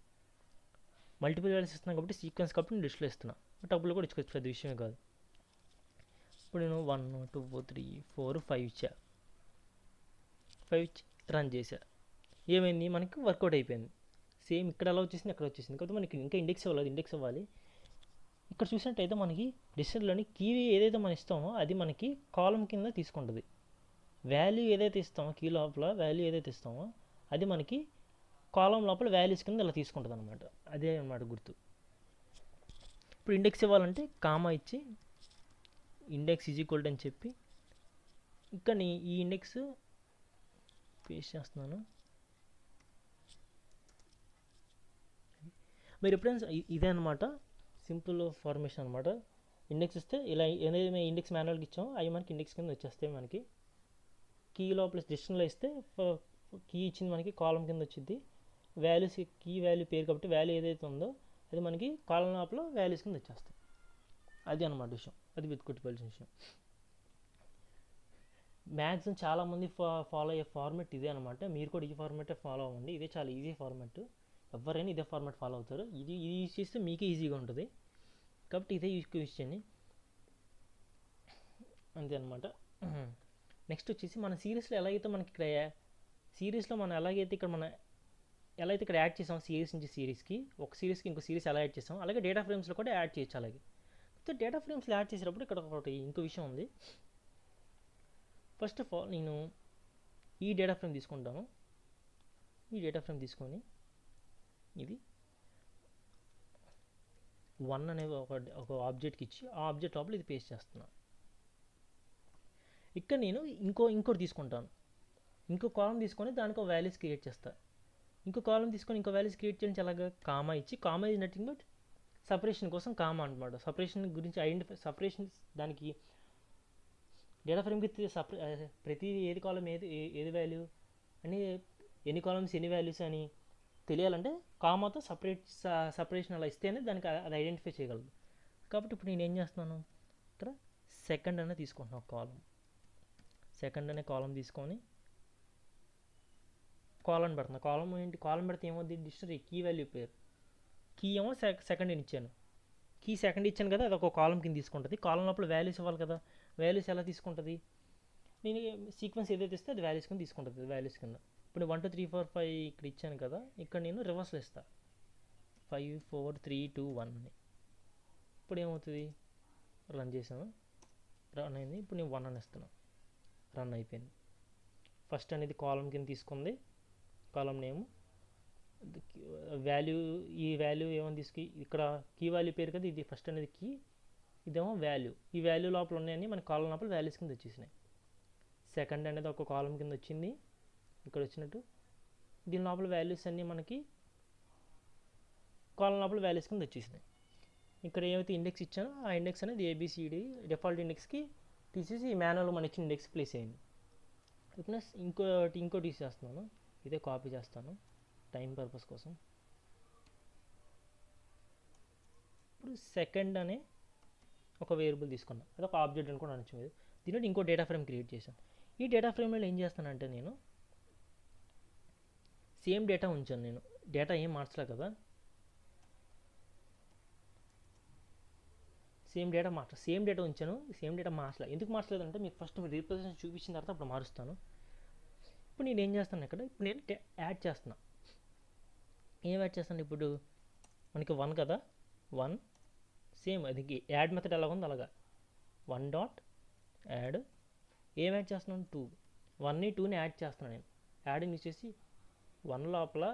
మల్టిపుల్ వాల్యూస్ ఇస్తున్నాను కాబట్టి సీక్వెన్స్ కాబట్టి నేను లిస్ట్లో ఇస్తున్నా. టబుల్లో కూడా ఇచ్చుకోవచ్చు, పెద్ద విషయమే కాదు. ఇప్పుడు నేను 1 2 3 4 5 ఇచ్చా. 5 ఇచ్చి రన్ చేశా. ఏమైంది, మనకి వర్కౌట్ అయిపోయింది. సేమ్ ఇక్కడ ఎలా వచ్చేసింది అక్కడ వచ్చేసింది. కాబట్టి మనకి ఇంకా ఇండెక్స్ ఇవ్వాలి. ఇక్కడ చూసినట్టయితే మనకి డిక్షనరీలోని కీ ఏదైతే మనం ఇస్తామో అది మనకి కాలం కింద తీసుకుంటుంది. వాల్యూ ఏదైతే ఇస్తామో కీ లోపల వాల్యూ ఏదైతే ఇస్తామో అది మనకి కాలం లోపల వాల్యూస్ కింద ఇలా తీసుకుంటుంది అనమాట. అదే అనమాట గుర్తు. ఇప్పుడు ఇండెక్స్ ఇవ్వాలంటే కామా ఇచ్చి ఇండెక్స్ ఈజ్ ఈక్వల్ అని చెప్పి ఇక్కడ ఈ ఇండెక్స్ పేస్ట్ చేస్తున్నాను. మీరు ఎప్పుడైనా ఇదే అనమాట, సింపుల్ ఫార్మేషన్ అనమాట. ఇండెక్స్ ఇస్తే ఇలా ఏదైతే మేము ఇండెక్స్ మాన్యువల్గా ఇచ్చామో అవి మనకి ఇండెక్స్ కింద వచ్చేస్తాయి. మనకి కీ లోపల డిక్షనరీలో ఇస్తే కీ ఇచ్చింది మనకి కాలం కింద వచ్చింది. వాల్యూస్ కీ వాల్యూ పేరు కాబట్టి వాల్యూ ఏదైతే ఉందో అది మనకి కాలం లోపల వాల్యూస్ కింద వచ్చేస్తాయి. అది అనమాట విషయం, అది వెతుకొట్టుకోవాల్సిన విషయం. మ్యాక్సిమం చాలామంది ఫాలో అయ్యే ఫార్మాట్ ఇదే అనమాట. మీరు కూడా ఈ ఫార్మాటే ఫాలో అవ్వండి, ఇదే చాలా ఈజీ ఫార్మాట్. ఎవరైనా ఇదే ఫార్మాట్ ఫాలో అవుతారు. ఇది యూజ్ చేస్తే మీకే ఈజీగా ఉంటుంది కాబట్టి ఇదే యూజ్ చేయండి, అంతే అనమాట. నెక్స్ట్ వచ్చేసి మన సిరీస్లో ఎలాగైతే మనకి ఇక్కడ సిరీస్లో మనం ఎలాగైతే ఇక్కడ యాడ్ చేసాం, సిరీస్ నుంచి సిరీస్కి, ఒక సిరీస్కి ఇంకో సిరీస్ ఎలా యాడ్ చేసాం అలాగే డేటా ఫ్రేమ్స్లో కూడా యాడ్ చేయొచ్చు. అలాగే డేటా ఫ్రేమ్స్లో యాడ్ చేసేటప్పుడు ఇక్కడ ఒకటి ఇంకో విషయం ఉంది. ఫస్ట్ ఆఫ్ ఆల్ నేను ఈ డేటా ఫ్రేమ్ తీసుకుంటాను. ఈ డేటా ఫ్రేమ్ తీసుకొని ఇది 1 అనే ఒక ఆబ్జెక్ట్కి ఇచ్చి ఆ ఆబ్జెక్ట్ లోపల ఇది పేస్ట్ చేస్తున్నాను. ఇక్కడ నేను ఇంకోటి తీసుకుంటాను, ఇంకో కాలం తీసుకొని దానికి ఒక వాల్యూస్ క్రియేట్ చేస్తాను. ఇంకో కాలం తీసుకొని ఇంకో వాల్యూస్ క్రియేట్ చేయడానికి అలాగా కామా ఇచ్చి, comma is nothing but separation కోసం కామా అనమాట. సపరేషన్ గురించి సపరేషన్ దానికి డేటా ఫ్రేమ్కి ప్రతి ఏది కాలం ఏది వాల్యూ అని, ఎన్ని కాలమ్స్ ఎన్ని వాల్యూస్ అని తెలియాలంటే కామాతో సపరేషన్ అలా ఇస్తేనే దానికి అది ఐడెంటిఫై చేయగలదు. కాబట్టి ఇప్పుడు నేను ఏం చేస్తున్నాను, ఇక్కడ సెకండ్ అనే తీసుకుంటున్నాను కాలం. సెకండ్ అనే కాలం తీసుకొని కాలం పెడుతున్నా. కాలం ఏంటి, కాలం పెడితే ఏమవుద్ది, డిక్షనరీ కీ వాల్యూ పేరు, కీ ఏమో సెకండ్ అని ఇచ్చాను, కీ సెకండ్ ఇచ్చాను కదా, అది ఒక కాలం కింద తీసుకుంటుంది. కాలం లోపల వాల్యూస్ ఇవ్వాలి కదా, వాల్యూస్ ఎలా తీసుకుంటుంది, నేను సీక్వెన్స్ ఏదైతే ఇస్తే అది వాల్యూస్ కింద తీసుకుంటుంది, వాల్యూస్ కింద. ఇప్పుడు 1 2 3 4 5 ఇక్కడ ఇచ్చాను కదా, ఇక్కడ నేను రివర్స్లో ఇస్తాను 5 4 3 2 1 అని. ఇప్పుడు ఏమవుతుంది, రన్ చేసాను, రన్ అయింది. ఇప్పుడు నేను 1 అని ఇస్తున్నాను, రన్ అయిపోయింది. ఫస్ట్ అనేది కాలం కింద తీసుకుంది, కాలం నేమ్, వాల్యూ, ఈ వాల్యూ ఏమని తీసుకు, ఇక్కడ కీ వాల్యూ పేరు కదా, ఇది ఫస్ట్ అనేది కీ, ఇదేమో వాల్యూ. ఈ వాల్యూ లోపల ఉన్నాయని మన కాలం లోపల వాల్యూస్ కింద వచ్చేసినాయి. సెకండ్ అనేది ఒక కాలం కింద వచ్చింది, ఇక్కడ వచ్చినట్టు. దీని లోపల వాల్యూస్ అన్నీ మనకి కాలం లోపల వాల్యూస్ కింద వచ్చేసినాయి. ఇక్కడ ఏమైతే ఇండెక్స్ ఇచ్చానో ఆ ఇండెక్స్ అనేది ఏబిసిడి డిఫాల్ట్ ఇండెక్స్కి తీసేసి ఈ మాన్యువల్ మన ఇచ్చిన ఇండెక్స్ ప్లేస్ అయింది. ఇప్పుడు ఇంకోటి తీసేస్తున్నాను, ఇదే కాపీ చేస్తాను టైం పర్పస్ కోసం. ఇప్పుడు సెకండ్ అనే ఒక వేరియబుల్ తీసుకున్నాను, అది ఒక ఆబ్జెక్ట్ అని కూడా అనొచ్చు మీరు. దీనిలో ఇంకో డేటా ఫ్రేమ్ క్రియేట్ చేశాను. ఈ డేటా ఫ్రేమ్లో ఏం చేస్తానంటే నేను సేమ్ డేటా ఉంచాను, నేను డేటా ఏం మార్చలే కదా, సేమ్ డేటా ఉంచాను, సేమ్ డేటా మార్చలే. ఎందుకు మార్చలేదంటే మీకు ఫస్ట్ రీప్రజెంటేషన్ చూపించిన తర్వాత అప్పుడు మారుస్తాను. ఇప్పుడు నేను ఏం చేస్తాను, ఇక్కడ ఇప్పుడు నేను యాడ్ చేస్తున్నా. ఏం యాడ్ చేస్తాను, ఇప్పుడు మనకి 1 కదా, 1 సేమ్ అది యాడ్ మెథడ్ ఎలా ఉందో అలాగా 1 డాట్ యాడ్. ఏం యాడ్ చేస్తున్నాను, 2, 1ని 2ని యాడ్ చేస్తున్నాను నేను. యాడ్ని యూజ్ చేసి 1 లోపల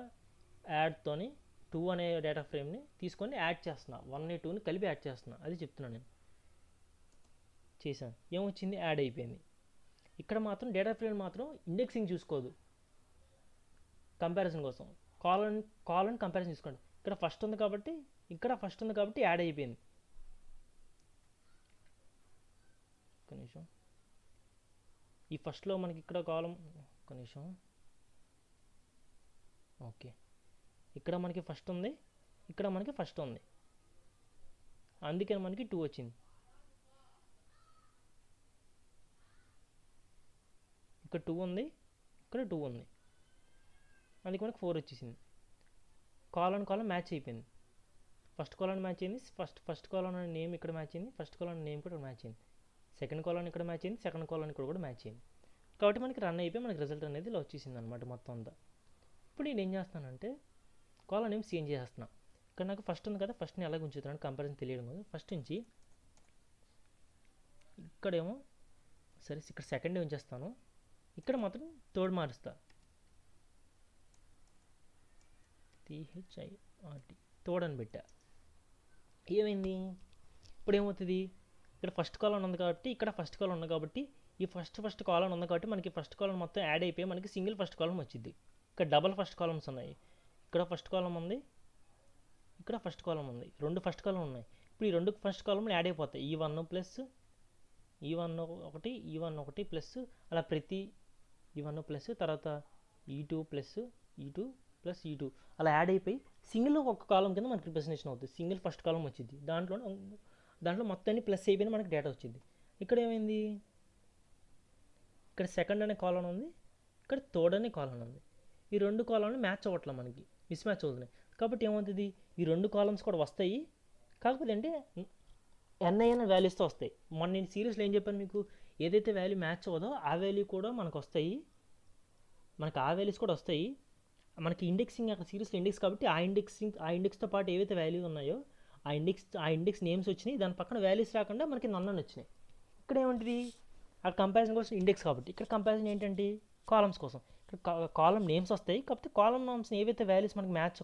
యాడ్తోని 2 అనే డేటా ఫ్రేమ్ని తీసుకొని యాడ్ చేస్తున్నా, 1ని 2ని కలిపి యాడ్ చేస్తున్నా, అది చెప్తున్నాను నేను. చేశాను, ఏమొచ్చింది, యాడ్ అయిపోయింది. ఇక్కడ మాత్రం డేటా ఫ్రేమ్ మాత్రం ఇండెక్సింగ్ చూసుకోదు, కంపారిజన్ కోసం కాలన్ కంపారిజన్ చూసుకోండి. ఇక్కడ ఫస్ట్ ఉంది కాబట్టి, ఇక్కడ ఫస్ట్ ఉంది కాబట్టి యాడ్ అయిపోయింది. ఒక నిమిషం, ఈ ఫస్ట్లో మనకి ఇక్కడ కాలం, ఒక నిమిషం, ఓకే, ఇక్కడ మనకి ఫస్ట్ ఉంది, ఇక్కడ మనకి ఫస్ట్ ఉంది, అందుకని మనకి 2 వచ్చింది. ఇక్కడ 2 ఉంది, ఇక్కడ 2 ఉంది, అందుకే మనకి 4 వచ్చేసింది. కాలం మ్యాచ్ అయిపోయింది. ఫస్ట్ కాలం మ్యాచ్ అయింది, ఫస్ట్ కాలం నేమ్ ఇక్కడ మ్యాచ్ అయింది, ఫస్ట్ కాలం నేమ్ కూడా మ్యాచ్ అయింది. సెకండ్ కాలం ఇక్కడ మ్యాచ్ అయింది, సెకండ్ కాలం ఇక్కడ కూడా మ్యాచ్ అయింది. కాబట్టి మనకి రన్ అయిపోయి మనకి రిజల్ట్ అనేది ఇలా వచ్చేసింది అనమాట మొత్తం అంతా. ఇప్పుడు నేను ఏం చేస్తానంటే కాలం నేమ్ చేంజ్ చేసేస్తున్నా. ఇక్కడ నాకు ఫస్ట్ ఉంది కదా, ఫస్ట్ని ఎలాగ ఉంచుతున్నాను కంపారిజన్ తెలియడం కదా, ఫస్ట్ నుంచి ఇక్కడేమో సరే ఇక్కడ సెకండ్ ఉంచేస్తాను, ఇక్కడ మాత్రం థర్డ్ మారుస్తా, THIRT థర్డ్ అని పెట్టా. ఏమైంది, ఇప్పుడు ఏమవుతుంది, ఇక్కడ ఫస్ట్ కాలం ఉంది కాబట్టి, ఇక్కడ ఫస్ట్ కాలం ఉంది కాబట్టి, ఈ ఫస్ట్ కాలం ఉంది కాబట్టి మనకి ఫస్ట్ కాలం మొత్తం యాడ్ అయిపోయి మనకి సింగిల్ ఫస్ట్ కాలం వచ్చింది. ఇక్కడ డబల్ ఫస్ట్ కాలమ్స్ ఉన్నాయి, ఇక్కడ ఫస్ట్ కాలం ఉంది, ఇక్కడ ఫస్ట్ కాలం ఉంది, 2 ఫస్ట్ కాలం ఉన్నాయి. ఇప్పుడు ఈ 2 ఫస్ట్ కాలంలు యాడ్ అయిపోతాయి, E1 ప్లస్ E1 ఒకటి ప్లస్ అలా ప్రతి E1 ప్లస్ తర్వాత E2 plus E2 plus E2 అలా యాడ్ అయిపోయి సింగిల్ ఒక కాలం కింద మనకి రిప్రజెంటేషన్ అవుతుంది, సింగిల్ ఫస్ట్ కాలం వచ్చింది. దాంట్లో మొత్తాన్ని ప్లస్ అయిపోయిన మనకి డేటా వచ్చింది. ఇక్కడ ఏమైంది, ఇక్కడ సెకండ్ అనే కాలం ఉంది, ఇక్కడ థర్డ్ అనే కాలం ఉంది. ఈ 2 కాలంలు మ్యాచ్ అవ్వట్లే, మనకి మిస్ మ్యాచ్ అవుతున్నాయి. కాబట్టి ఏమవుతుంది, ఈ 2 కాలమ్స్ కూడా వస్తాయి, కాకపోతే అంటే NI అనే వాల్యూస్తో వస్తాయి. మొన్న నేను సిరీస్లో ఏం చెప్పాను మీకు, ఏదైతే వాల్యూ మ్యాచ్ అవ్వదో ఆ వాల్యూ కూడా మనకు వస్తాయి, మనకి ఆ వాల్యూస్ కూడా వస్తాయి. మనకి ఇండెక్సింగ్ అక్కడ సిరీస్లో ఇండెక్స్ కాబట్టి ఆ ఇండెక్స్తో పాటు ఏవైతే వాల్యూ ఉన్నాయో ఆ ఇండెక్స్ నేమ్స్ వచ్చినాయి, దాని పక్కన వాల్యూస్ రాకుండా మనకి నన్ను వచ్చినాయి. ఇక్కడ ఏముంటుంది, ఆ కంపారిజన్ కోసం ఇండెక్స్ కాబట్టి, ఇక్కడ కంపారిజన్ ఏంటంటే కాలమ్స్ కోసం. ఇక్కడ కాలం నేమ్స్ వస్తాయి, కాకపోతే కాలం నేమ్స్ ఏవైతే వాల్యూస్ మనకి మ్యాచ్,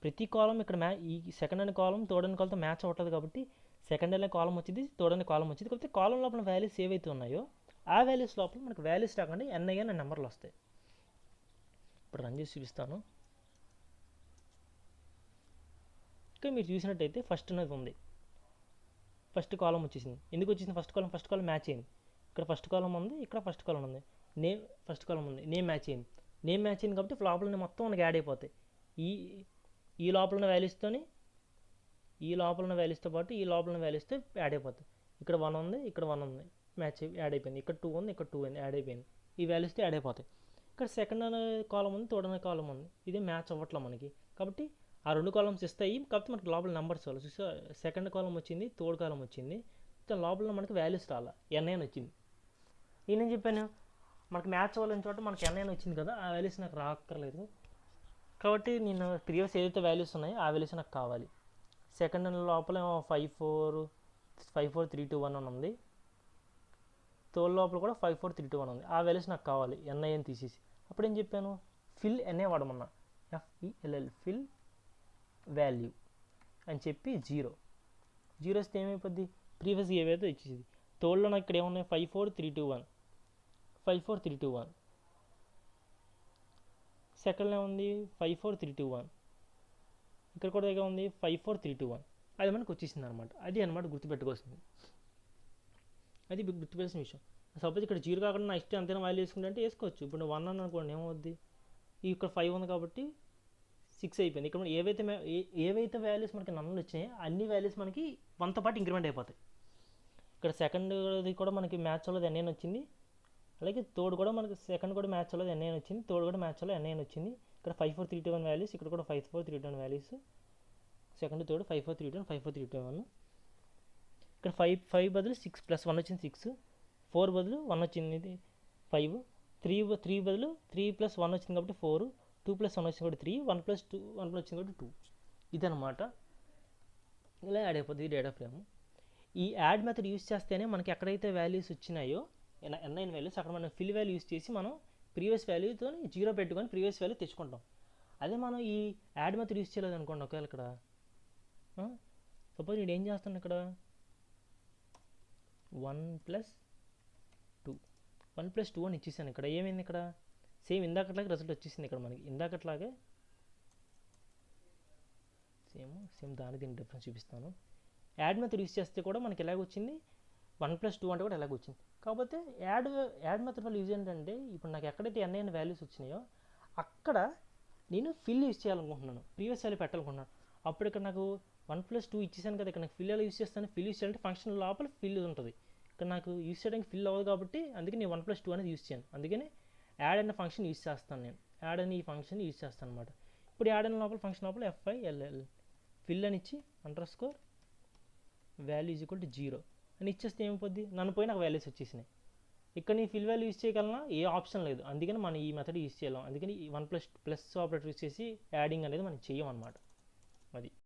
ప్రతి కాలం ఇక్కడ ఈ సెకండ్ అనే కాలం థర్డ్ అనే కాలంతో మ్యాచ్ అవ్వట్లేదు కాబట్టి సెకండ్ అనే కాలం వచ్చింది, థర్డ్ అనే కాలం వచ్చింది. కాకపోతే కాలం లోపల వాల్యూస్ ఏవైతే ఉన్నాయో ఆ వాల్యూస్ లోపల మనకి వాల్యూస్ రాకుండా NI అనే నెంబర్లు వస్తాయి. ఇప్పుడు రన్ చేసి చూపిస్తాను. ఇక్కడ మీరు చూసినట్టయితే ఫస్ట్ అనేది ఉంది, ఫస్ట్ కాలం వచ్చేసింది. ఎందుకు వచ్చేసింది, ఫస్ట్ కాలం మ్యాచ్ అయింది. ఇక్కడ ఫస్ట్ కాలం ఉంది, ఇక్కడ ఫస్ట్ కాలం ఉంది, నేమ్ ఫస్ట్ కాలం ఉంది, నేమ్ మ్యాచ్ అయింది. నేమ్ మ్యాచ్ అయింది కాబట్టి లోపల మొత్తం మనకి యాడ్ అయిపోతాయి. ఈ ఈ లోపల ఉన్న వాల్యూస్తోని ఈ లోపల ఉన్న వాల్యూస్తో పాటు ఈ లోపల ఉన్న వాల్యూస్తో యాడ్ అయిపోతాయి. ఇక్కడ 1 ఉంది, ఇక్కడ 1 ఉంది, మ్యాచ్ యాడ్ అయిపోయింది. ఇక్కడ 2 ఉంది, ఇక్కడ 2 ఉంది, యాడ్ అయిపోయింది. ఈ వాల్యూస్తో యాడ్ అయిపోతాయి. ఇక్కడ సెకండ్ అనే కాలం ఉంది, థర్డ్ అనే కాలం ఉంది, ఇది మ్యాచ్ అవ్వట్లే మనకి. కాబట్టి ఆ 2 కాలమ్స్ ఇస్తాయి, కాకపోతే మనకి లోపల నెంబర్స్ వాళ్ళు చూసా. సెకండ్ కాలం వచ్చింది, థర్డ్ కాలం వచ్చింది, లోపల మనకి వాల్యూస్ రాలా, ఎన్ఐ వచ్చింది. నేనేం చెప్పాను, మనకి మ్యాచ్ అవ్వాలని చోట మనకి ఎన్ఐ వచ్చింది కదా, ఆ వాల్యూస్ నాకు రాక్కర్లేదు. కాబట్టి నేను ప్రీవియస్ ఏదైతే వాల్యూస్ ఉన్నాయో ఆ వాల్యూస్ నాకు కావాలి. సెకండ్ లోపల 5 4 3 2 1 అని ఉంది, థర్డ్ లోపల కూడా 5 4 3 2 1 ఉంది. ఆ వాల్యూస్ నాకు కావాలి, ఎన్ఐ అని తీసేసి. అప్పుడు ఏం చెప్పాను, ఫిల్ ఎన్ఐ వాడమన్నా, FILL ఫిల్ వాల్యూ అని చెప్పి 0 వస్తే ఏమైపోద్ది, ప్రీవియస్ ఏవైతే ఇచ్చేది. థర్డ్లో నాకు ఇక్కడ ఏమున్నాయి, 5 4 3 2 1, 5 4 3 2 1. సెకండ్లో ఉంది 5 4 3 2 1, ఇక్కడ కూడా దగ్గర ఉంది 5 4 3 2 1. అది మనకు వచ్చేసింది అనమాట. అది అనమాట గుర్తుపెట్టుకోవాల్సింది, అది గుర్తుపెట్టాల్సిన విషయం. సపోజ్ ఇక్కడ 0 కాకుండా నా ఇష్టం అంతైనా వాల్యూ వేసుకుంటే అంటే వేసుకోవచ్చు. ఇప్పుడు 1 అని అనుకోండి, ఏమవుద్ది, ఇక్కడ 5 ఉంది కాబట్టి 6 అయిపోయింది. ఇక్కడ ఏవైతే వాల్యూస్ మనకి నన్ను వచ్చినాయో అన్ని వాల్యూస్ మనకి 1తో పాటు ఇంక్రిమెంట్ అయిపోతాయి. ఇక్కడ సెకండ్ది కూడా మనకి మ్యాచ్ అవ్వలేదు, ఎన్ఐ వచ్చింది. అలాగే థర్డ్ కూడా మనకి సెకండ్ కూడా మ్యాచ్ అవ్వలేదు, ఎన్ఐ వచ్చింది. థర్డ్ కూడా మ్యాచ్ అవ్వలేదు, ఎన్ఐ వచ్చింది. ఇక్కడ 5 4 3 2 1 వాల్యూస్, ఇక్కడ కూడా 5 4 3 2 1 వాల్యూస్. Second third 5 4 3 2 1, 5 4 3 2 1. ఇక్కడ 5 బదులు 6 + 1 వచ్చింది 6, 4 బదులు 1 వచ్చింది 5, 3 బదులు 3 + 1 వచ్చింది కాబట్టి 4, 2 + 1 వచ్చింది కాబట్టి 3, 1 + 2 1 వచ్చింది కాబట్టి 2. ఇదనమాట, ఇలా యాడ్ అయిపోతుంది డేటా ఫ్రేమ్. ఈ యాడ్ మెథడ్ యూస్ చేస్తేనే మనకి ఎక్కడైతే వాల్యూస్ వచ్చినాయో ఎన్ఐన్ వాల్యూస్, అక్కడ మనం ఫిల్ వాల్యూ యూస్ చేసి మనం ప్రీవియస్ వాల్యూతో 0 పెట్టుకొని ప్రీవియస్ వాల్యూ తెచ్చుకుంటాం. అదే మనం ఈ యాడ్ మెథడ్ యూస్ చేయలేదు అనుకోండి, ఒకవేళ ఇక్కడ సపోజ్ నేను ఏం చేస్తాను, ఇక్కడ 1 + 2 అని ఇచ్చేసాను. ఇక్కడ ఏమైంది, ఇక్కడ సేమ్ ఇందాకట్లాగే రిజల్ట్ వచ్చేసింది. ఇక్కడ మనకి ఇందాకట్లాగే సేమ్ దీని డిఫరెన్స్ చూపిస్తాను. యాడ్ మెథడ్ యూస్ చేస్తే కూడా మనకి ఎలాగ వచ్చింది, 1 + 2 అంటే కూడా ఎలాగ వచ్చింది. కాకపోతే యాడ్ మెథడ్ వల్ల యూజ్ ఏంటంటే, ఇప్పుడు నాకు ఎక్కడైతే ఎన్ఐ వాల్యూస్ వచ్చినాయో అక్కడ నేను ఫిల్ యూజ్ చేయాలనుకుంటున్నాను, ప్రీవియస్ వాల్యూ పెట్టాలనుకుంటున్నాను. అప్పుడు ఇక్కడ నాకు 1 + 2 ఇచ్చేసాను కదా, ఇక్కడ నాకు ఫిల్ ఎలా యూజ్ చేస్తాను, ఫిల్ యూజ్ చేయాలంటే ఫంక్షన్ లోపల ఫిల్ ఉంటుంది. ఇక్కడ నాకు యూజ్ చేయడానికి ఫిల్ అవ్వదు కాబట్టి అందుకే నేను 1 + 2 అనేది యూజ్ చేయను. అందుకని యాడ్ అనే ఫంక్షన్ యూజ్ చేస్తాను, నేను యాడ్ అని ఈ ఫంక్షన్ యూజ్ చేస్తాను అనమాట. ఇప్పుడు యాడ్ అయిన లోపల ఫంక్షన్ లోపల FILL ఫిల్ అని ఇచ్చి _ వాల్యూ = 0 అని ఇచ్చేస్తే ఏమైపోద్ది, నన్ను పోయి నాకు వాల్యూస్ వచ్చేసినాయి. ఇక్కడ నేను ఫిల్ వాల్యూ యూజ్ చేయగలనా, ఏ ఆప్షన్ లేదు. అందుకని మనం ఈ మెథడ్ యూజ్ చేయలేం. అందుకని 1 + ఆపరేటర్ యూజ్ చేసి యాడింగ్ అనేది మనం చెయ్యం అనమాట. అది